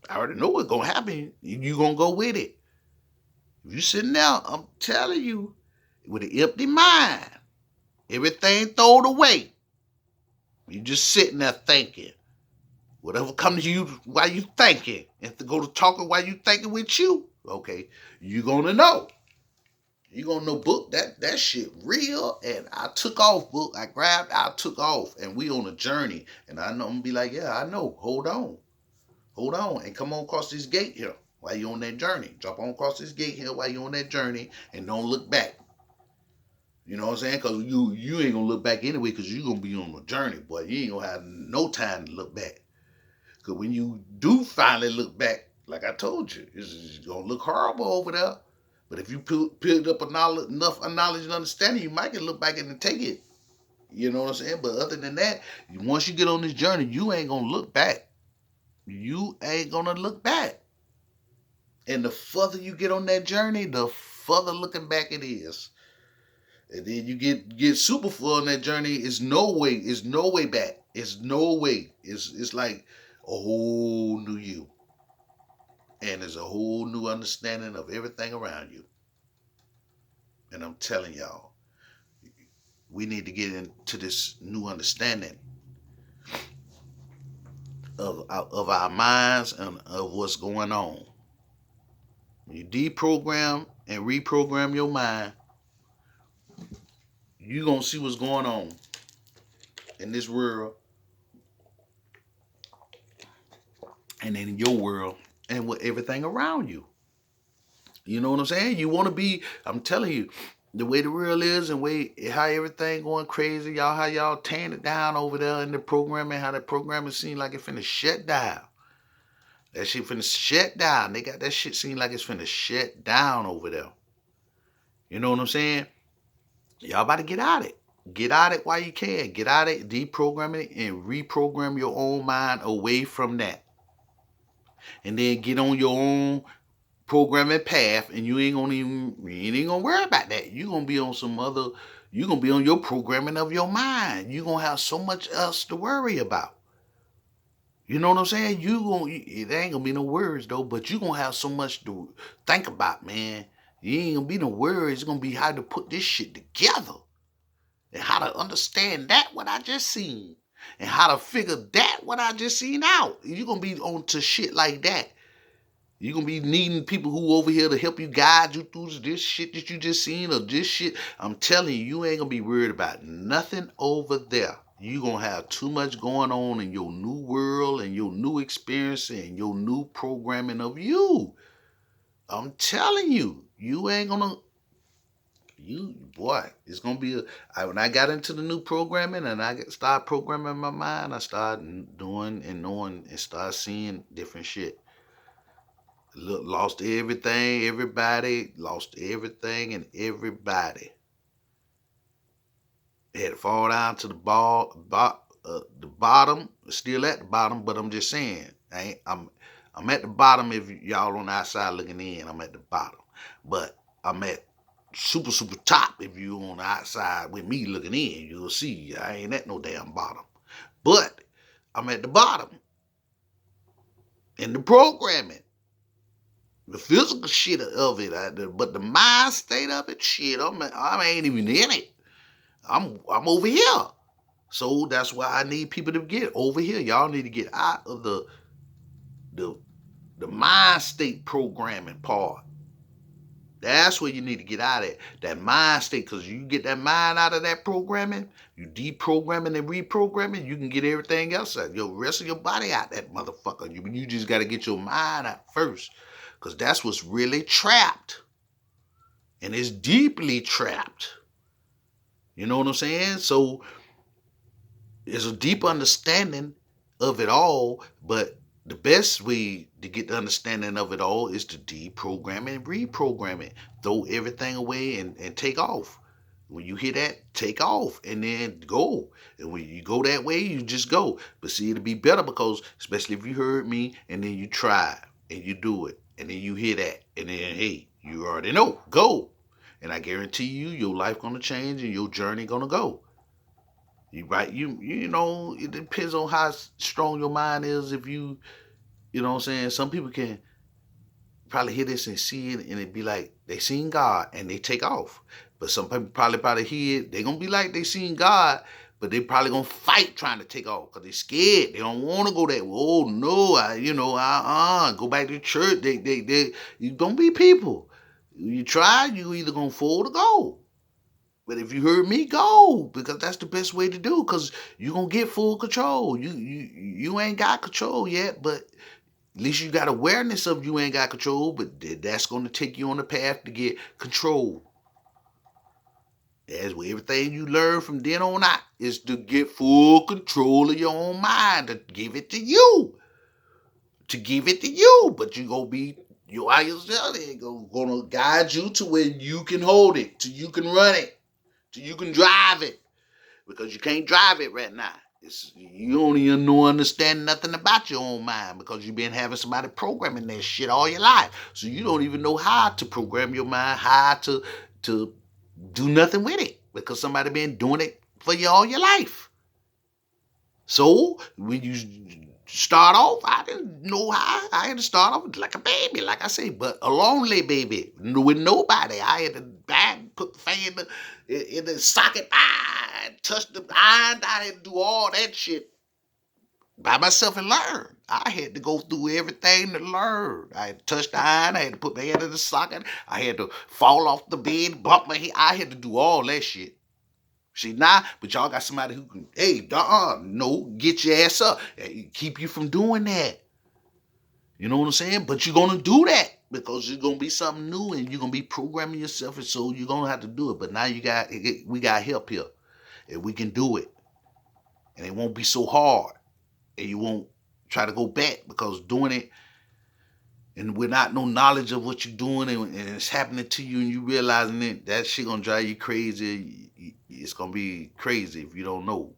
I already know what's gonna happen, you gonna go with it. If you sitting there, I'm telling you, with an empty mind, everything thrown away, you just sitting there thinking. Whatever comes to you while you thinking, and to go to talking while you thinking with you, okay, you gonna know. You gonna know, book, that shit real. And I took off, book. I took off, and we on a journey. And I know I'm gonna be like, yeah, I know. Hold on, and come on across this gate here while you on that journey. Drop on across this gate here while you on that journey, and don't look back. You know what I'm saying? Because you ain't gonna look back anyway, because you gonna be on a journey, boy. You ain't gonna have no time to look back. Because when you do finally look back, like I told you, it's going to look horrible over there. But if you build up enough knowledge and understanding, you might can look back and take it. You know what I'm saying? But other than that, once you get on this journey, you ain't going to look back. You ain't going to look back. And the further you get on that journey, the further looking back it is. And then you get super full on that journey. It's no way back. It's no way. It's like a whole new you. And there's a whole new understanding of everything around you. And I'm telling y'all, we need to get into this new understanding of our minds and of what's going on. When you deprogram and reprogram your mind, you're going to see what's going on in this world and in your world and with everything around you. You know what I'm saying? You want to be, I'm telling you, the way the world is and how everything going crazy, y'all, how y'all tearing it down over there in the programming, how the programming seem like it finna shut down. That shit finna shut down. They got that shit seem like it's finna shut down over there. You know what I'm saying? Y'all about to get out it. Get out it while you can. Get out it, deprogram it, and reprogram your own mind away from that. And then get on your own programming path, and you ain't gonna worry about that. You're gonna be on you're gonna be on your programming of your mind. You're gonna have so much else to worry about. You know what I'm saying? It ain't gonna be no worries though, but you gonna have so much to think about, man. You ain't gonna be no worries. It's gonna be how to put this shit together. And how to understand that what I just seen. And how to figure that what I just seen out. You're gonna be on to shit like that. You're going to be needing people who over here to help you guide you through this shit that you just seen or this shit. I'm telling you, you ain't going to be worried about nothing over there. You're going to have too much going on in your new world and your new experience and your new programming of you. I'm telling you, you ain't going to, it's going to be, when I got into the new programming and I started programming my mind, I started doing and knowing and started seeing different shit. Lost everything, everybody, lost everything and everybody. It had to fall down to the bottom, still at the bottom, but I'm just saying, I'm at the bottom if y'all on the outside looking in, I'm at the bottom. But I'm at super, super top if you on the outside with me looking in. You'll see I ain't at no damn bottom. But I'm at the bottom in the programming. The physical shit of it, but the mind state of it, shit, I ain't even in it. I'm over here. So that's why I need people to get over here. Y'all need to get out of the mind state programming part. That's where you need to get out of it. That mind state, because you get that mind out of that programming, you deprogramming and reprogramming, you can get everything else out. Your rest of your body out that motherfucker. You just got to get your mind out first, because that's what's really trapped. And it's deeply trapped. You know what I'm saying? So there's a deep understanding of it all, but the best way to get the understanding of it all is to deprogram it and reprogram it. Throw everything away and take off. When you hear that, take off and then go. And when you go that way, you just go. But see, it'll be better because, especially if you heard me and then you try and you do it and then you hear that and then, hey, you already know, go. And I guarantee you, your life gonna change and your journey gonna go. You know, it depends on how strong your mind is. If you know what I'm saying, some people can probably hear this and see it and it be like they seen God and they take off. But some people probably hear it, they gonna be like they seen God, but they probably gonna fight trying to take off because they scared. They don't want to go that way. Oh no, go back to church. You don't be people. You try, you either gonna fold or go. But if you heard me, go, because that's the best way to do, because you're going to get full control. You ain't got control yet, but at least you got awareness of you ain't got control, but that's going to take you on the path to get control. That's where everything you learn from then on out is to get full control of your own mind, to give it to you. But you going to be your yourself. They're going to guide you to where you can hold it, to you can run it. You can drive it, because you can't drive it right now. You don't even understand nothing about your own mind, because you've been having somebody programming that shit all your life. So you don't even know how to program your mind, how to do nothing with it, because somebody been doing it for you all your life. So when you start off, I didn't know how. I had to start off like a baby, like I say, but a lonely baby with nobody. I had to put the fan in the socket, touch the iron. I had to do all that shit by myself and learn. I had to go through everything to learn. I had to touch the iron. I had to put my hand in the socket. I had to fall off the bed, bump my head. I had to do all that shit. See, now, but y'all got somebody who can, hey, no, get your ass up. Keep you from doing that. You know what I'm saying? But you're going to do that because it's going to be something new and you're going to be programming yourself, and so you're going to have to do it. But now we got help here, and we can do it. And it won't be so hard, and you won't try to go back, because doing it and without no knowledge of what you're doing and it's happening to you and you realizing it, that shit going to drive you crazy. It's going to be crazy if you don't know.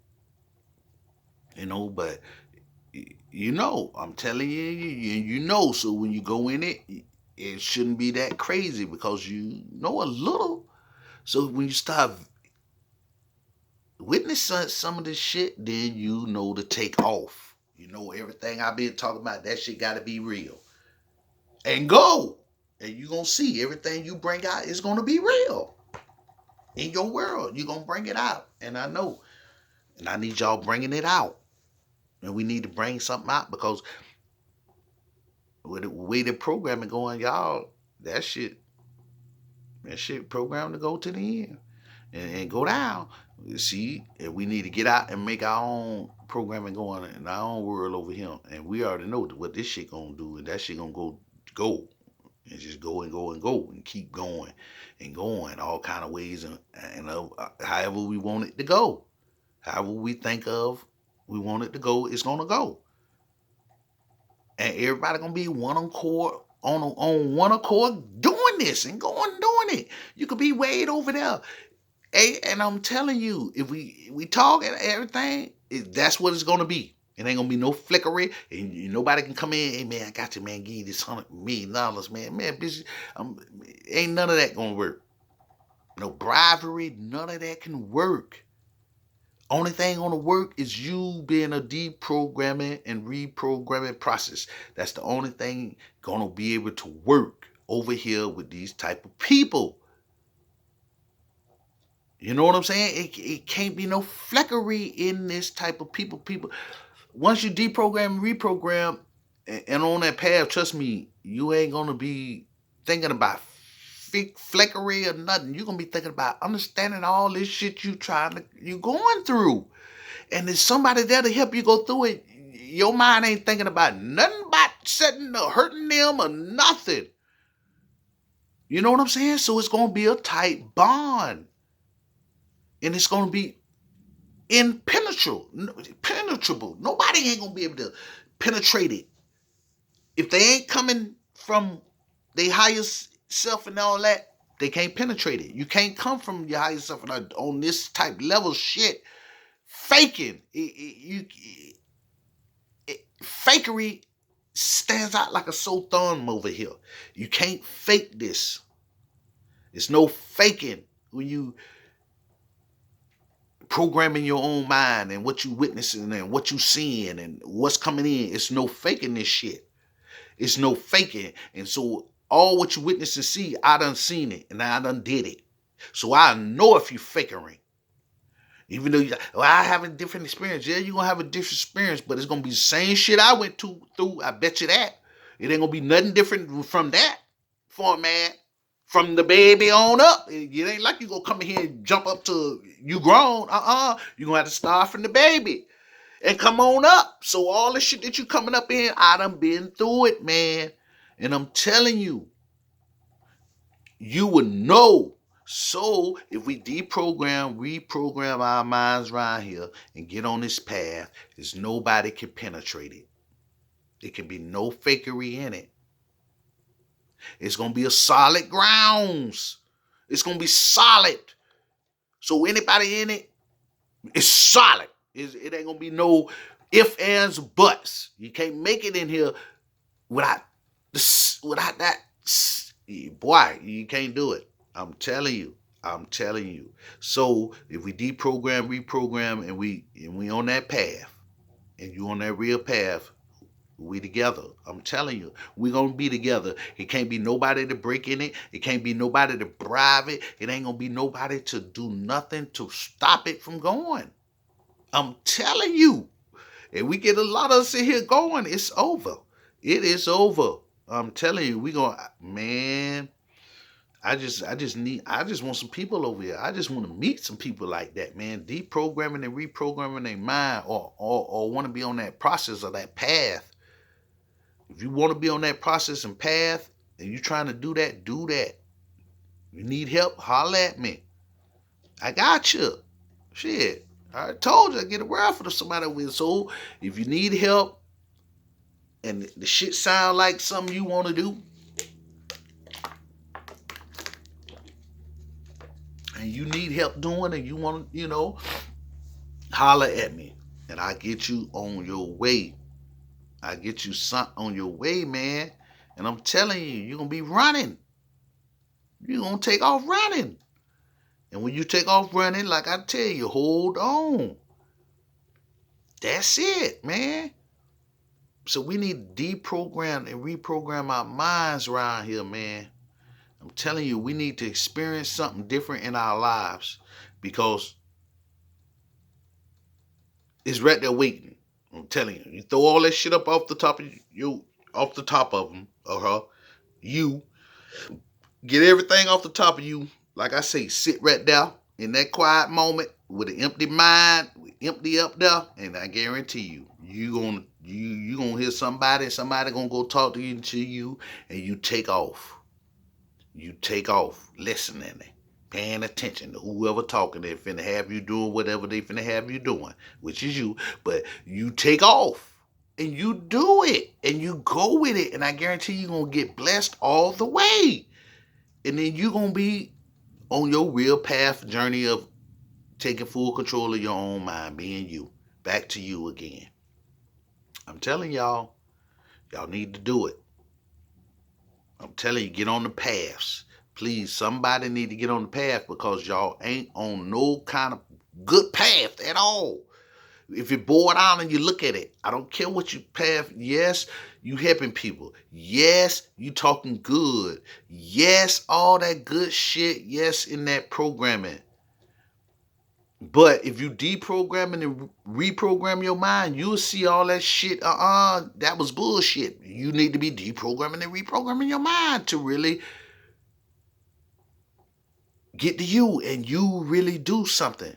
You know, but you know, I'm telling you know. So when you go in it, it shouldn't be that crazy because you know a little. So when you start witnessing some of this shit, then you know to take off. You know, everything I've been talking about, that shit got to be real. And go. And you're going to see everything you bring out is going to be real. In your world, you're going to bring it out. And I know. And I need y'all bringing it out. And we need to bring something out, because with the way the programming going, y'all, that shit programmed to go to the end and go down. You see, and we need to get out and make our own programming going in our own world over here. And we already know what this shit gonna do, and that shit gonna go. And just go and go and go and keep going and going all kind of ways, and however we want it to go, however we think of we want it to go, it's gonna go. And everybody gonna be on one accord doing this and going doing it. You could be way over there And I'm telling you, if we talk and everything, that's what it's gonna be. It ain't gonna be no flickery, and nobody can come in. Hey man, I got you, man. Give you this $100 million, man. Bitch, ain't none of that gonna work. No bribery, none of that can work. Only thing gonna work is you being a deprogramming and reprogramming process. That's the only thing gonna be able to work over here with these type of people. You know what I'm saying? It can't be no fleckery in this type of people. Once you deprogram, reprogram, and on that path, trust me, you ain't gonna be thinking about fleckery or nothing. You're gonna be thinking about understanding all this shit you going through. And there's somebody there to help you go through it. Your mind ain't thinking about nothing about setting or hurting them or nothing. You know what I'm saying? So it's gonna be a tight bond. And it's gonna be impenetrable. Nobody ain't gonna be able to penetrate it. If they ain't coming from their highest self and all that, they can't penetrate it. You can't come from your highest self and on this type level shit faking. Fakery stands out like a sore thumb over here. You can't fake this. There's no faking when you programming your own mind and what you witnessing and what you seeing and what's coming in. It's no faking this shit. It's no faking. And so all what you witness and see, I done seen it and I done did it. So I know if you faking. Even though I have a different experience. Yeah, you're going to have a different experience, but it's going to be the same shit I went through. I bet you that. It ain't going to be nothing different from that format. From the baby on up. It ain't like you going to come in here and jump up to you grown. You're going to have to start from the baby and come on up. So all the shit that you coming up in, I done been through it, man. And I'm telling you, you would know. So if we reprogram our minds around here and get on this path, there's nobody can penetrate it. There can be no fakery in it. It's going to be a solid grounds. It's going to be solid. So anybody in it, it's solid. It ain't going to be no ifs, ands, buts. You can't make it in here without that. Boy, you can't do it. I'm telling you. So if we deprogram, reprogram, and we on that path, and you on that real path, we together. I'm telling you, we gonna be together. It can't be nobody to break in it. It can't be nobody to bribe it. It ain't gonna be nobody to do nothing to stop it from going. I'm telling you. And we get a lot of us in here going, it's over. It is over. I'm telling you, we gonna, man. I just want some people over here. I just want to meet some people like that, man. Deprogramming and reprogramming their mind or want to be on that process or that path. If you want to be on that process and path and you're trying to do that, do that. You need help, holler at me. I got you. Shit. I told you I get a raffle to somebody with. So if you need help and the shit sound like something you want to do, and you need help doing and you want to, holler at me and I get you on your way. I get you on your way, man. And I'm telling you, you're going to be running. You're going to take off running. And when you take off running, like I tell you, hold on. That's it, man. So we need to deprogram and reprogram our minds around here, man. I'm telling you, we need to experience something different in our lives because it's right there waiting. I'm telling you, you throw all that shit up off the top of them, or her. You get everything off the top of you. Like I say, sit right there in that quiet moment with an empty mind, empty up there, and I guarantee you, you gonna hear somebody gonna go talk to you, and you take off. You take off, listening, paying attention to whoever talking. They finna have you doing whatever they finna have you doing, which is you. But you take off and you do it and you go with it. And I guarantee you're going to get blessed all the way. And then you're going to be on your real path journey of taking full control of your own mind, being you. Back to you again. I'm telling y'all need to do it. I'm telling you, get on the paths. Please, somebody need to get on the path because y'all ain't on no kind of good path at all. If you're bored out and you look at it, I don't care what you path. Yes, you helping people. Yes, you talking good. Yes, all that good shit. Yes, in that programming. But if you deprogramming and reprogram your mind, you'll see all that shit. That was bullshit. You need to be deprogramming and reprogramming your mind to really get to you and you really do something.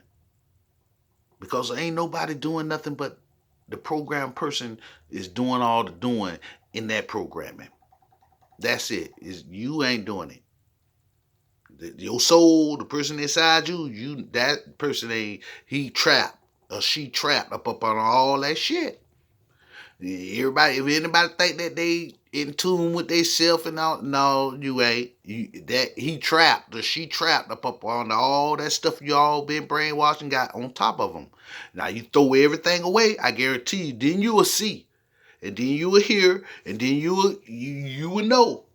Because ain't nobody doing nothing but the program person is doing all the doing in that programming. That's it. Is you ain't doing it. Your soul, the person inside you, that person ain't, he trapped or she trapped up on all that shit. Everybody, if anybody think that they in tune with they self and all, no, you ain't. That he trapped or she trapped up on all that stuff you all been brainwashed and got on top of them. Now you throw everything away, I guarantee you, then you will see, and then you will hear, and then you will know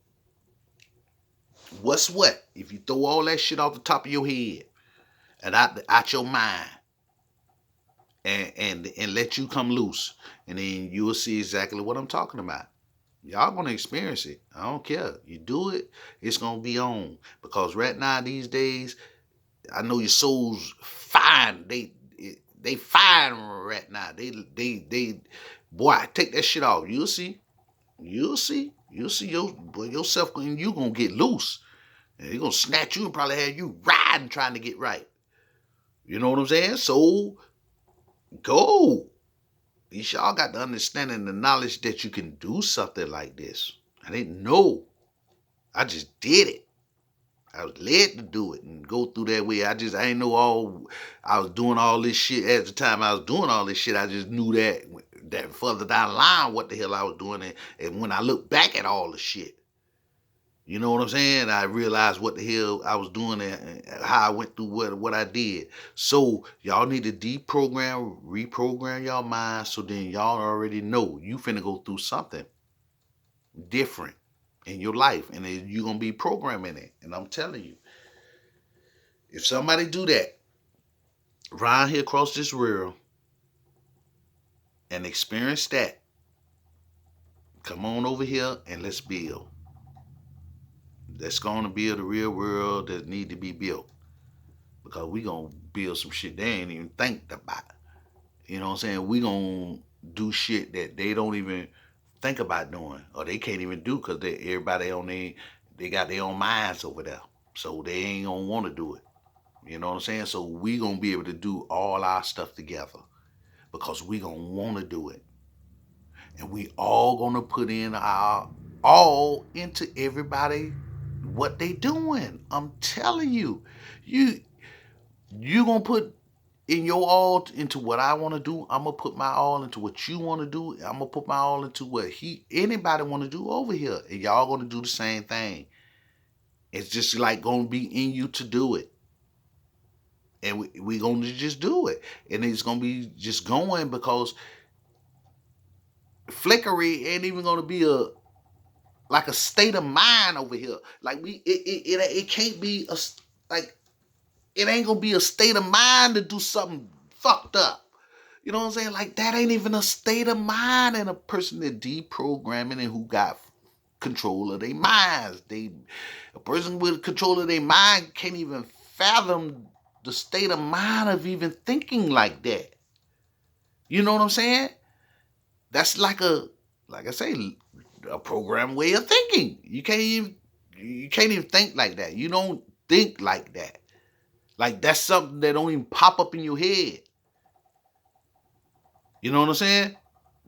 what's what. If you throw all that shit off the top of your head and out your mind, and let you come loose, and then you will see exactly what I'm talking about. Y'all gonna experience it. I don't care. You do it, it's gonna be on. Because right now, these days, I know your soul's fine. They fine right now. They boy, take that shit off. You'll see. You'll see. You'll see yourself and you gonna get loose. And they're gonna snatch you and probably have you riding trying to get right. You know what I'm saying? So go. Y'all got the understanding and the knowledge that you can do something like this. I didn't know. I just did it. I was led to do it and go through that way. I ain't know I was doing all this shit at the time I was doing all this shit. I just knew that further down the line what the hell I was doing. And when I look back at all the shit, you know what I'm saying? I realized what the hell I was doing and how I went through what I did. So y'all need to deprogram, reprogram y'all mind so then y'all already know you finna go through something different in your life. And you're going to be programming it. And I'm telling you, if somebody do that around here across this world and experience that, come on over here and let's build. That's going to build the real world that need to be built. Because we going to build some shit they ain't even think about. You know what I'm saying? We going to do shit that they don't even think about doing. Or they can't even do because everybody they got their own minds over there. So they ain't going to want to do it. You know what I'm saying? So we going to be able to do all our stuff together. Because we going to want to do it. And we all going to put in our all into everybody what they doing. I'm telling you. You going to put in your all into what I want to do. I'm going to put my all into what you want to do. I'm going to put my all into what anybody want to do over here. And y'all going to do the same thing. It's just like going to be in you to do it. And we going to just do it. And it's going to be just going because flickery ain't even going to be like a state of mind over here. Like it can't be like it ain't gonna be a state of mind to do something fucked up. You know what I'm saying? Like that ain't even a state of mind in a person that deprogramming and who got control of their minds. A person with control of their mind can't even fathom the state of mind of even thinking like that. You know what I'm saying? That's like I say, a program way of thinking. You can't even think like that. You don't think like that. Like that's something that don't even pop up in your head. You know what I'm saying?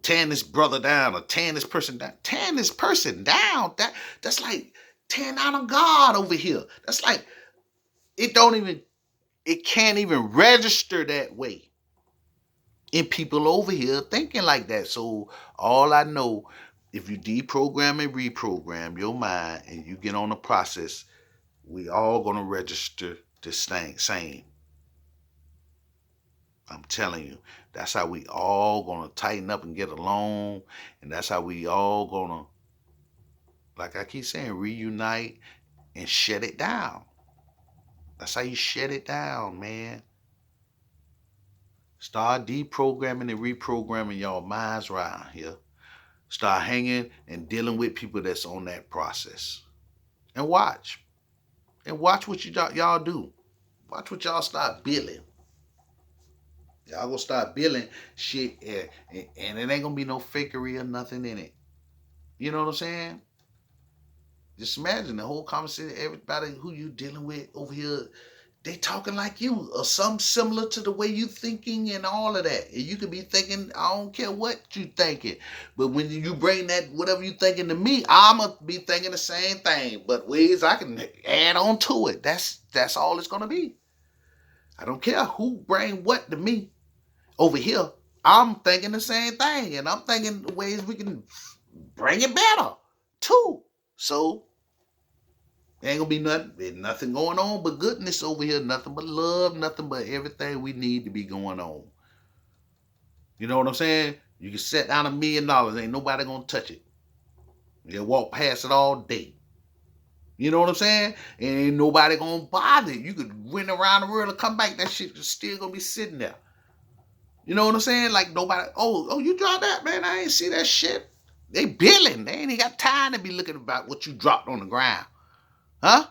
Tearing this brother down or tearing this person down. Tearing this person down. That's like tearing down on God over here. That's like it can't even register that way in people over here thinking like that. So all I know, if you deprogram and reprogram your mind and you get on the process We all gonna register this thing same. I'm telling you, that's how we all gonna tighten up and get along, and that's how we all gonna, like I keep saying, reunite and shut it down. That's how you shut it down, man. Start deprogramming and reprogramming y'all minds around here. Start hanging and dealing with people that's on that process. And watch. And watch what y'all do. Watch what y'all start building. Y'all gonna start building shit, and it ain't gonna be no fakery or nothing in it. You know what I'm saying? Just imagine the whole conversation, everybody who you dealing with over here, they talking like you or something similar to the way you thinking and all of that. And you could be thinking, I don't care what you thinking. But when you bring that whatever you thinking to me, I'ma be thinking the same thing. But ways I can add on to it. That's all it's gonna be. I don't care who bring what to me over here. I'm thinking the same thing. And I'm thinking the ways we can bring it better too. So ain't gonna be nothing. There's nothing going on but goodness over here. Nothing but love. Nothing but everything we need to be going on. You know what I'm saying? You can set down $1 million. Ain't nobody gonna touch it. You'll walk past it all day. You know what I'm saying? Ain't nobody gonna bother it. You could win around the world and come back. That shit is still gonna be sitting there. You know what I'm saying? Like nobody. Oh, you dropped that, man. I ain't see that shit. They billing. They ain't even got time to be looking about what you dropped on the ground. Huh?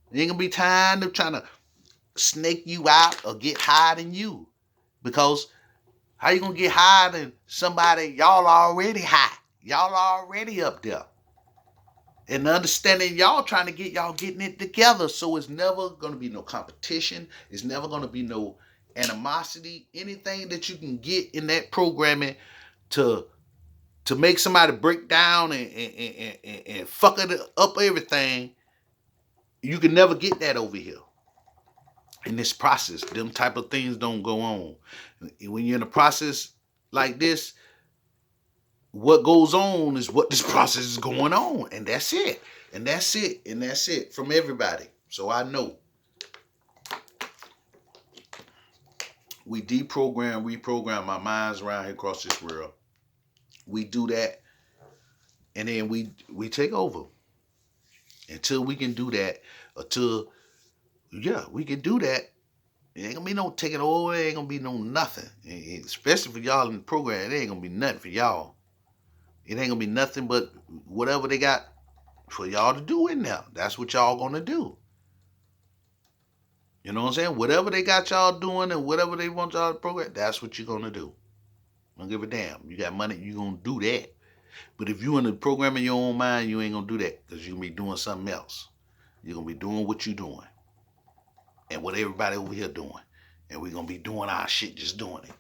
There ain't gonna be time to trying to snake you out or get higher than you. Because how you gonna get higher than somebody y'all already high? Y'all already up there. And understanding y'all trying to get y'all getting it together. So it's never gonna be no competition. It's never gonna be no animosity. Anything that you can get in that programming to make somebody break down and fuck it up everything, you can never get that over here. In this process, them type of things don't go on. When you're in a process like this, what goes on is what this process is going on. And that's it. And that's it. And that's it from everybody. So I know. We deprogram, reprogram our minds around here across this world. We do that. And then we take over. Until we can do that, we can do that. It ain't gonna be no taking over. It ain't gonna be no nothing. Especially for y'all in the program, it ain't gonna be nothing for y'all. It ain't gonna be nothing but whatever they got for y'all to do in there. That's what y'all gonna do. You know what I'm saying? Whatever they got y'all doing and whatever they want y'all to program, that's what you're gonna do. Don't give a damn. You got money, you gonna do that. But if you in the program in your own mind, you ain't gonna do that because you're gonna be doing something else. You're gonna be doing what you're doing. And what everybody over here doing. And we're gonna be doing our shit, just doing it.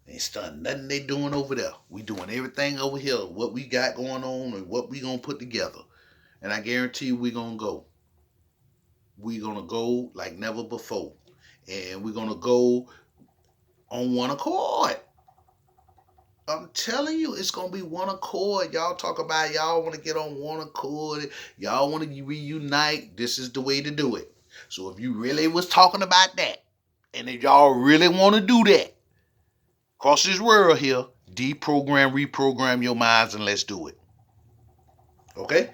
Ain't starting nothing they doing over there. We doing everything over here, what we got going on and what we gonna put together. And I guarantee you we gonna go. We gonna go like never before. And we're gonna go on one accord. I'm telling you, it's gonna be one accord. Y'all talk about y'all want to get on one accord. Y'all want to reunite. This is the way to do it. So if you really was talking about that, and if y'all really want to do that, across this world here, deprogram, reprogram your minds, and let's do it. Okay?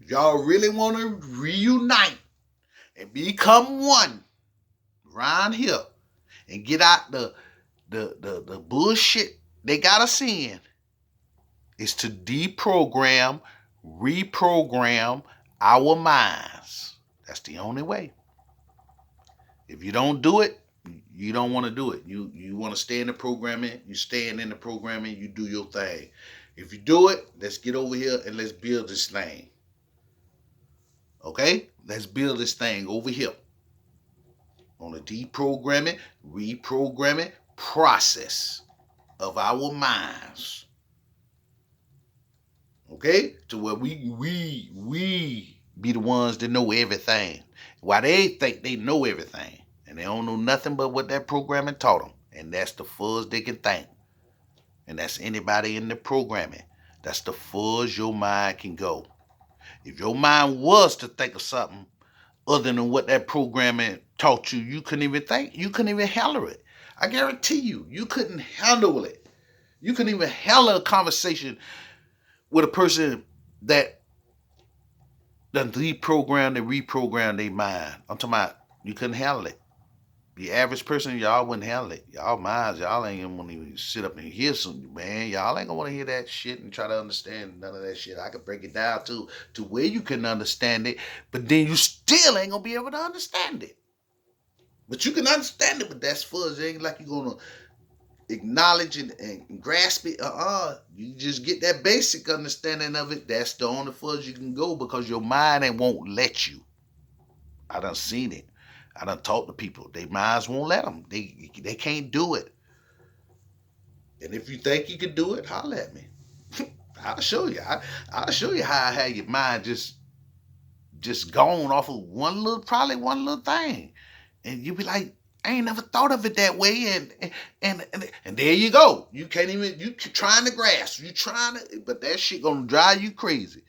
If y'all really want to reunite and become one around here and get out the bullshit they got us in, is to deprogram, reprogram our minds. That's the only way. If you don't do it, you don't want to do it. You want to stay in the programming, you staying in the programming, you do your thing. If you do it, let's get over here and let's build this thing. Okay? Let's build this thing over here. On the deprogramming, reprogramming process of our minds. Okay? To where we be the ones that know everything. Why they think they know everything. And they don't know nothing but what that programming taught them. And that's the furthest they can think. And that's anybody in the programming. That's the furthest your mind can go. If your mind was to think of something other than what that programming taught you, you couldn't even think. You couldn't even handle it. I guarantee you, you couldn't handle it. You couldn't even handle a conversation with a person that done deprogrammed and reprogrammed their mind. I'm talking about you couldn't handle it. The average person, y'all wouldn't handle it. Y'all minds, y'all ain't gonna want to even sit up and hear something, man. Y'all ain't gonna want to hear that shit and try to understand none of that shit. I could break it down to where you can understand it, but then you still ain't gonna be able to understand it. But you can understand it, but that's fuzz. It ain't like you're gonna acknowledge and grasp it. You just get that basic understanding of it. That's the only fuzz you can go because your mind ain't won't let you. I done seen it. I done talked to people. Their minds won't let them. They can't do it. And if you think you can do it, holler at me. I'll show you. I'll show you how I had your mind just gone off of probably one little thing, and you be like, I ain't never thought of it that way, and there you go. You can't even you trying to grasp. You trying to, but that shit gonna drive you crazy.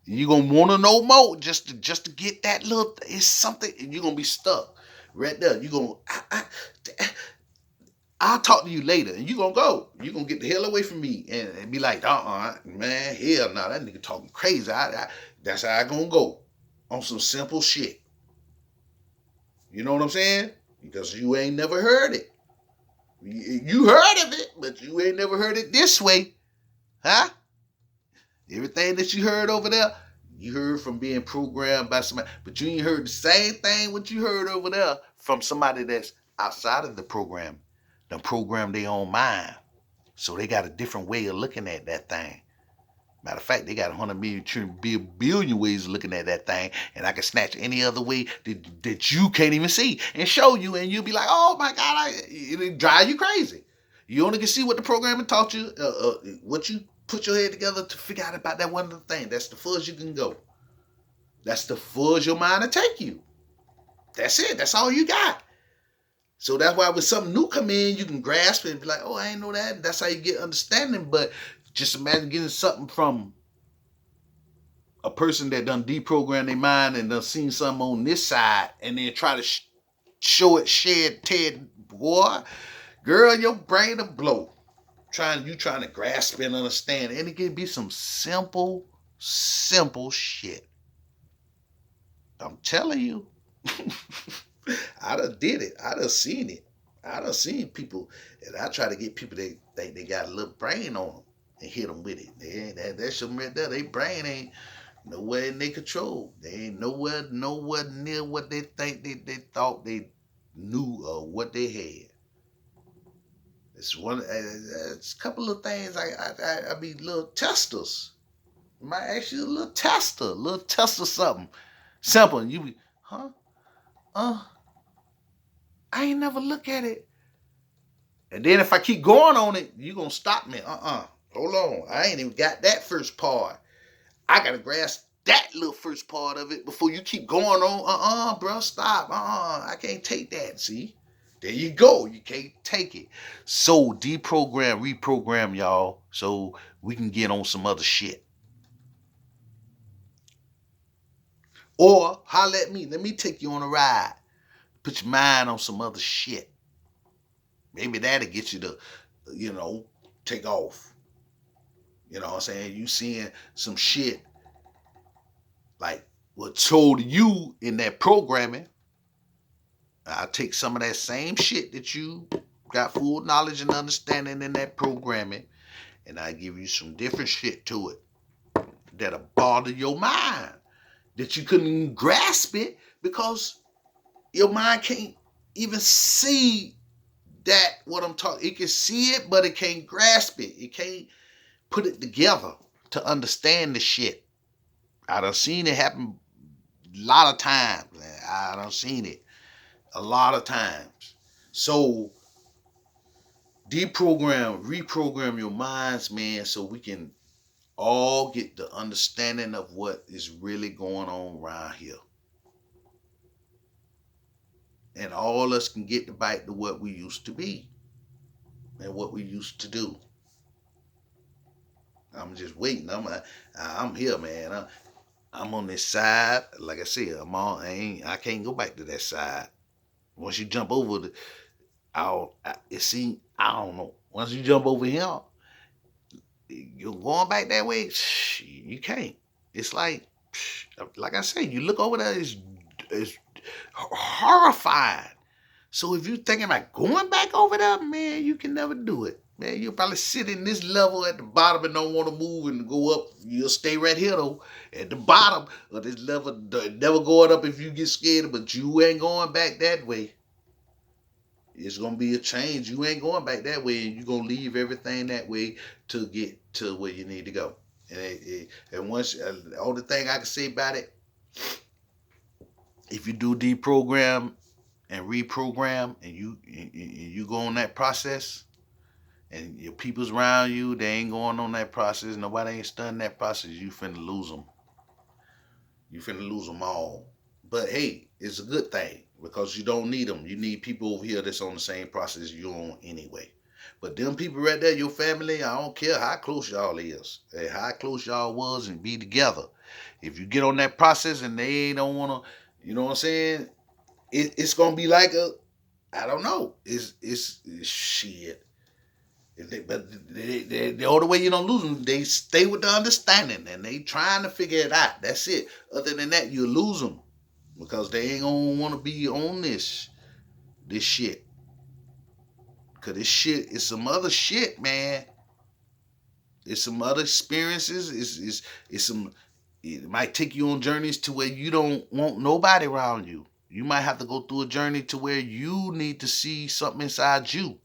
You gonna want to know more just to get that little. It's something, and you gonna be stuck right there. You gonna I'll talk to you later, and you gonna go. You gonna get the hell away from me and be like, man, hell no, that nigga talking crazy. That's how I gonna go on some simple shit. You know what I'm saying? Because you ain't never heard it. You heard of it, but you ain't never heard it this way, huh? Everything that you heard over there, you heard from being programmed by somebody, but you ain't heard the same thing what you heard over there from somebody that's outside of the program. They program their own mind. So they got a different way of looking at that thing. Matter of fact, they got 100 million, billion ways of looking at that thing, and I can snatch any other way that you can't even see and show you, and you'll be like, oh my God, it'll drive you crazy. You only can see what the programming taught you, what you put your head together to figure out about that one little thing. That's the furthest you can go. That's the furthest your mind will take you. That's it. That's all you got. So that's why when something new come in, you can grasp it and be like, oh, I ain't know that. That's how you get understanding. But just imagine getting something from a person that done deprogrammed their mind and done seen something on this side and then try to show it, share it, Ted, boy. Girl, your brain will blow. You trying to grasp and understand. And it can be some simple shit. I'm telling you. I done did it. I done seen it. I done seen people, and I try to get people that think they got a little brain on them and hit them with it. That's some right there. Their brain ain't nowhere in their control. They ain't nowhere near what they think they thought they knew or what they had. It's a couple of things. I be little testers. You might ask you a little tester something simple. And you be, huh? I ain't never look at it. And then if I keep going on it, you gonna stop me. Hold on. I ain't even got that first part. I gotta grasp that little first part of it before you keep going on. Bro, stop. I can't take that. See? There you go. You can't take it. So deprogram, reprogram, y'all, so we can get on some other shit. Or holler at me. Let me take you on a ride. Put your mind on some other shit. Maybe that'll get you to, take off. You know what I'm saying? You seeing some shit like what told you in that programming. I take some of that same shit that you got full knowledge and understanding in that programming, and I give you some different shit to it that'll bother your mind, that you couldn't grasp it because your mind can't even see that what I'm talking. It can see it, but it can't grasp it. It can't put it together to understand the shit. I done seen it happen a lot of times. I done seen it a lot of times. So deprogram, reprogram your minds, man, so we can all get the understanding of what is really going on around here. And all us can get back to what we used to be and what we used to do. I'm just waiting. I'm here, man. I'm on this side. Like I said, I can't go back to that side. Once you jump over the, I don't know. Once you jump over here, you're going back that way. You can't. It's like I said, you look over there, it's horrifying. So if you're thinking about going back over there, man, you can never do it. Man, you'll probably sit in this level at the bottom and don't want to move and go up. You'll stay right here though, at the bottom of this level, never going up if you get scared, but you ain't going back that way. It's gonna be a change. You ain't going back that way, and you're gonna leave everything that way to get to where you need to go. And once, the only thing I can say about it, if you do deprogram and reprogram, and you go on that process, and your people's around you, they ain't going on that process. Nobody ain't studying that process. You finna lose them. You finna lose them all. But hey, it's a good thing because you don't need them. You need people over here that's on the same process you're on anyway. But them people right there, your family, I don't care how close y'all is, how close y'all was, and be together. If you get on that process and they don't wanna, you know what I'm saying? It's gonna be like I don't know. It's shit. But the only way you don't lose them, they stay with the understanding and they trying to figure it out. That's it. Other than that, you lose them because they ain't gonna want to be on this shit. Cause this shit is some other shit, man. It's some other experiences. It's some. It might take you on journeys to where you don't want nobody around you. You might have to go through a journey to where you need to see something inside you.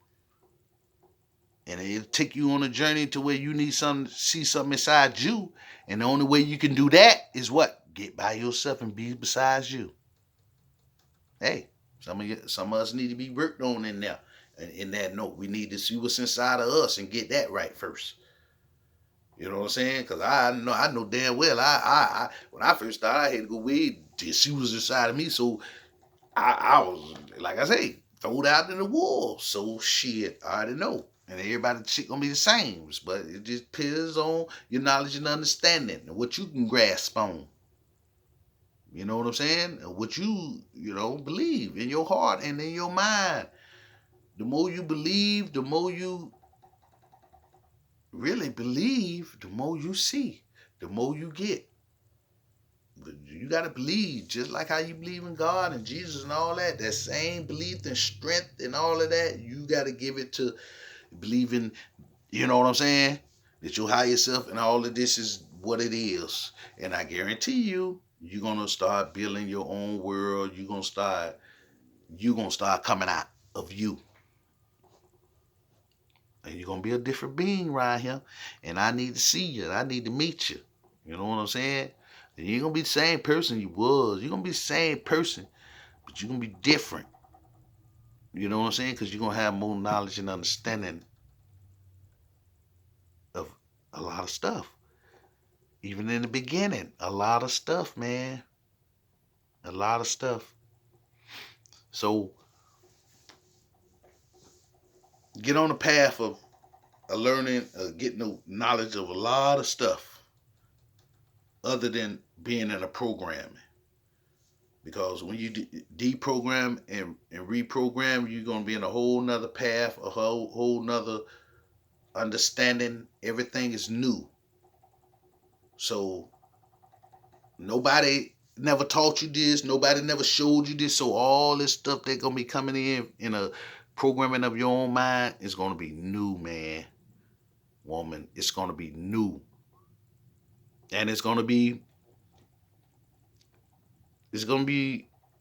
And it'll take you on a journey to where you need see something inside you. And the only way you can do that is what? Get by yourself and be besides you. Hey, some of us need to be worked on in there. In that note, we need to see what's inside of us and get that right first. You know what I'm saying? Because I know damn well. When I first started, I had to go way to see what's inside of me. So I was, like I say, thrown out in the wolves. So shit, I already know. And everybody's shit gonna be the same. But it just depends on your knowledge and understanding and what you can grasp on. You know what I'm saying? What you believe in your heart and in your mind. The more you believe, the more you really believe, the more you see, the more you get. You got to believe just like how you believe in God and Jesus and all that. That same belief and strength and all of that, you got to give it to believing, you know what I'm saying? That your higher self and all of this is what it is. And I guarantee you're going to start building your own world. You're going to start coming out of you. And you're going to be a different being right here. And I need to see you. I need to meet you. You know what I'm saying? And you ain't going to be the same person you was. You're going to be the same person, but you're going to be different. You know what I'm saying? Because you're going to have more knowledge and understanding of a lot of stuff. Even in the beginning, a lot of stuff, man. A lot of stuff. So get on the path of learning, getting the knowledge of a lot of stuff other than being in a program. Because when you deprogram and reprogram, you're going to be in a whole nother path, a whole nother understanding. Everything is new. So nobody never taught you this. Nobody never showed you this. So all this stuff that's going to be coming in a programming of your own mind is going to be new, man. Woman, it's going to be new. And it's going to be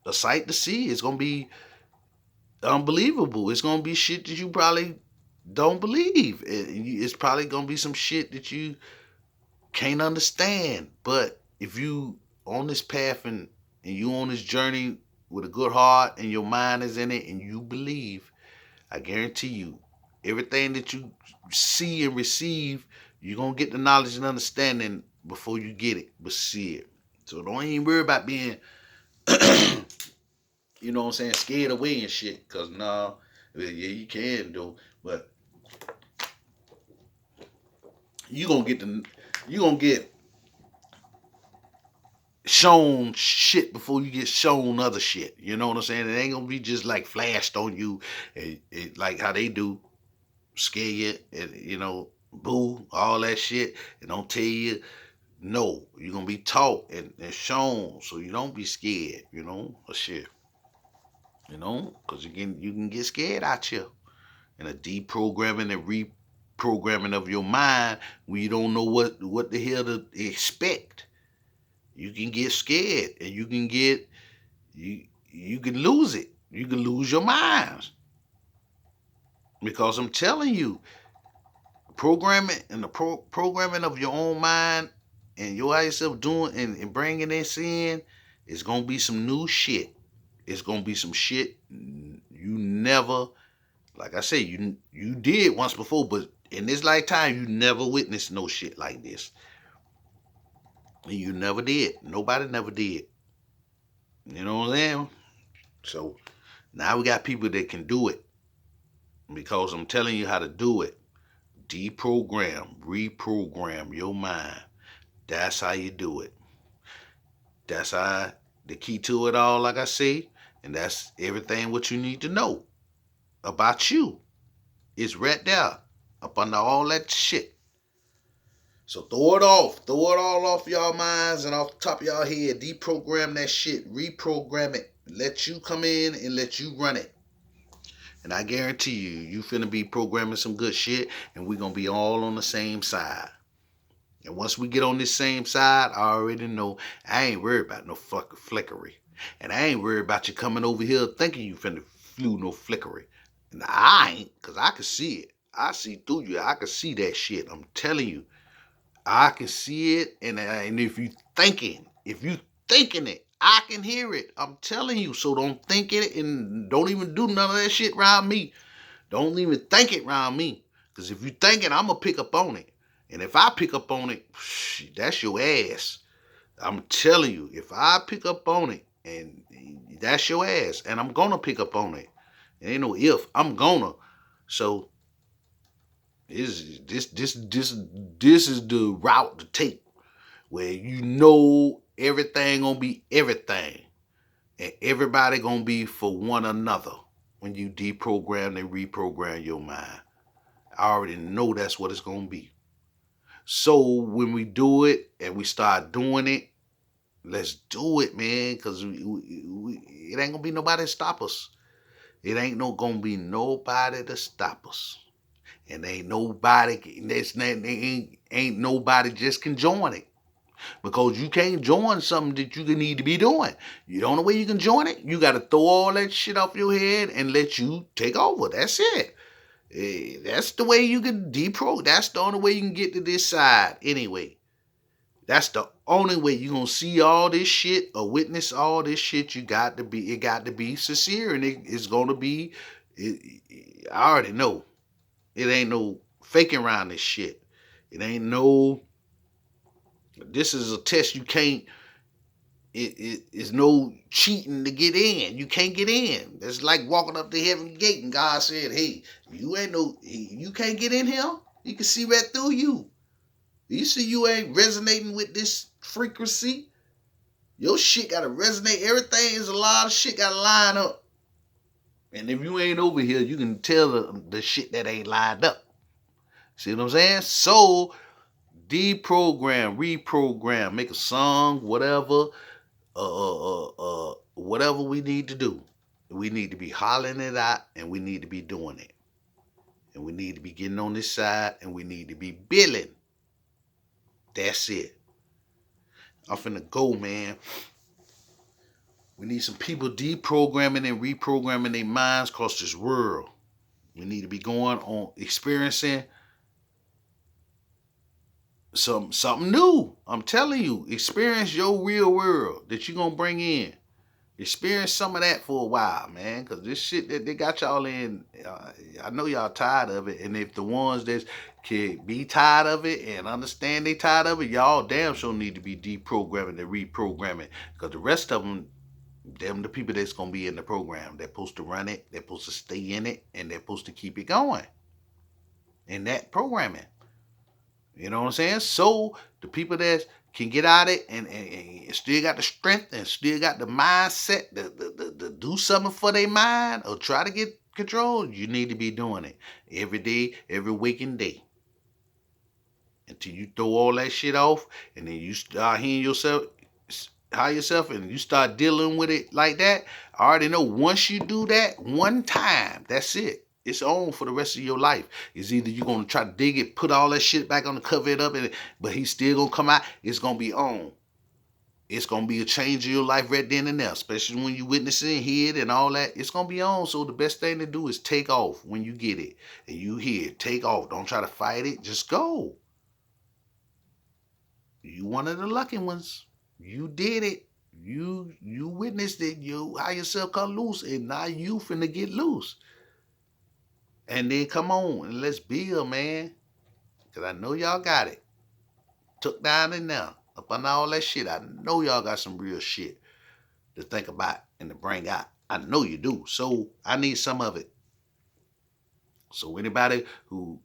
a sight to see. It's going to be unbelievable. It's going to be shit that you probably don't believe. It's probably going to be some shit that you can't understand. But if you on this path and you on this journey with a good heart and your mind is in it and you believe, I guarantee you, everything that you see and receive, you're going to get the knowledge and understanding before you get it, but see it. So don't even worry about being, you know what I'm saying, scared away and shit. Because yeah, you can do, but you're going to get shown shit before you get shown other shit. You know what I'm saying? It ain't gonna be just like flashed on you, like how they do, scare you, and boo, all that shit, and don't tell you. No, you're gonna be taught and shown, so you don't be scared. Of shit. Because you can get scared out here, and a deprogramming and reprogramming of your mind when you don't know what the hell to expect. You can get scared, and you can lose it. You can lose your mind, because I'm telling you, programming and the programming of your own mind and your yourself doing and bringing this in, it's gonna be some new shit. It's gonna be some shit you never, like I say, you did once before, but in this lifetime you never witnessed no shit like this. And you never did. Nobody never did. You know what I'm saying? So now we got people that can do it, because I'm telling you how to do it. Deprogram, reprogram your mind. That's how you do it. That's how the key to it all, like I say, and that's everything what you need to know about you. It's right there up under all that shit. So throw it off. Throw it all off y'all minds and off the top of y'all head. Deprogram that shit. Reprogram it. Let you come in and let you run it. And I guarantee you finna be programming some good shit, and we gonna be all on the same side. And once we get on this same side, I already know I ain't worried about no fucking flickery. And I ain't worried about you coming over here thinking you finna flew no flickery. And I ain't, because I can see it. I see through you. I can see that shit. I'm telling you. I can see it. And if you thinking it, I can hear it. I'm telling you. So don't think it and don't even do none of that shit around me. Don't even think it around me. Because if you think it, I'm going to pick up on it. And if I pick up on it, that's your ass. I'm telling you, if I pick up on it, and that's your ass, and I'm gonna pick up on it. It ain't no if, I'm gonna. So this is the route to take, where everything gonna be everything, and everybody gonna be for one another when you deprogram and reprogram your mind. I already know that's what it's gonna be. So when we do it and we start doing it, let's do it, man, because it ain't gonna be nobody to stop us. It ain't gonna be nobody to stop us, and ain't nobody just can join it, because you can't join something that you need to be doing. You don't know where you can join it. You got to throw all that shit off your head and let you take over. That's it. That's the way you can deprogram. That's the only way you can get to this side anyway. That's the only way you're going to see all this shit or witness all this shit. It got to be sincere, and it's going to be, I already know. It ain't no faking around this shit. It ain't no, this is a test you can't, it's no cheating to get in. You can't get in. It's like walking up the heaven gate and God said, hey, you can't get in here. You can see right through you. You see you ain't resonating with this frequency. Your shit gotta resonate. Everything is a lot of shit gotta line up. And if you ain't over here, you can tell the shit that ain't lined up. See what I'm saying? So, deprogram, reprogram, make a song, whatever, whatever we need to do. We need to be hollering it out, and we need to be doing it. And we need to be getting on this side, and we need to be billing. That's it. I'm finna go, man. We need some people deprogramming and reprogramming their minds across this world. We need to be going on experiencing something new. I'm telling you, experience your real world that you're gonna bring in. Experience some of that for a while, man, because this shit that they got y'all in, I know y'all tired of it. And if the ones that can be tired of it and understand they tired of it, y'all damn sure need to be deprogramming and reprogramming, because the rest of them the people that's going to be in the program. They're supposed to run it, they're supposed to stay in it, and they're supposed to keep it going in that programming. You know what I'm saying? So the people that can get out of it and still got the strength and still got the mindset to do something for their mind or try to get control, you need to be doing it every day, every waking day. Until you throw all that shit off and then you start hearing yourself, hire yourself, and you start dealing with it like that. I already know once you do that one time, that's it. It's on for the rest of your life. It's either you're gonna try to dig it, put all that shit back on the cover it up, but he's still gonna come out. It's gonna be on. It's gonna be a change in your life right then and there, especially when you witness it, hear it, and all that. It's gonna be on. So the best thing to do is take off when you get it and you hear it. Take off. Don't try to fight it. Just go. You one of the lucky ones. You did it. You witnessed it. You how yourself come loose, and now you finna get loose. And then come on and let's build, man. Cause I know y'all got it. Took down in there. Up on all that shit. I know y'all got some real shit to think about and to bring out. I know you do. So I need some of it. So anybody who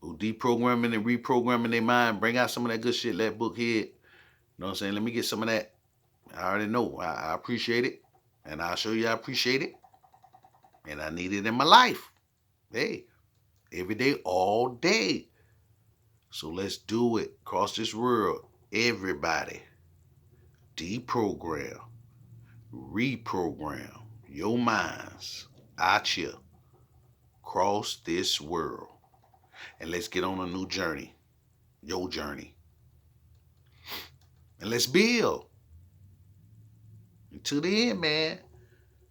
deprogramming and reprogramming their mind, bring out some of that good shit, that book here. You know what I'm saying? Let me get some of that. I already know. I appreciate it. And I'll show you I appreciate it. And I need it in my life. Hey, every day, all day. So let's do it. Across this world, everybody, deprogram, reprogram your minds out here. Across this world. And let's get on a new journey. Your journey. And let's build. Until then, man,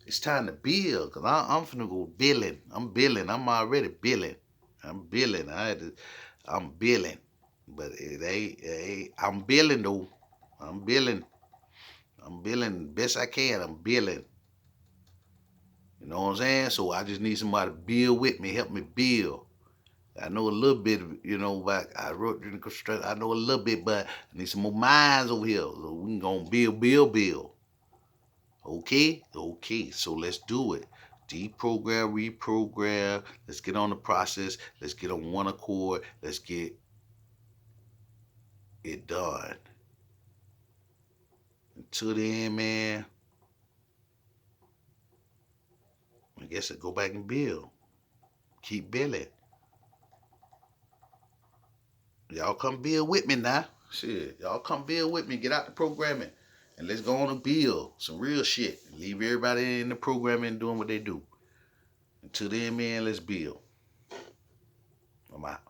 it's time to build. Because I'm finna go billing. I'm billing. I'm already billing. I'm billing. I'm billing. But I'm billing though. I'm billing. I'm billing best I can. I'm billing. You know what I'm saying? So I just need somebody to build with me, help me build. I know a little bit, but I wrote in the construction. I know a little bit, but I need some more minds over here. So we can go build. Okay? Okay. So let's do it. Deprogram, reprogram. Let's get on the process. Let's get on one accord. Let's get it done. Until then, man, I guess I go back and build. Keep building. Y'all come build with me now. Shit, y'all come build with me. Get out the programming. And let's go on and build some real shit. Leave everybody in the programming doing what they do. Until then, man, let's build. I'm out.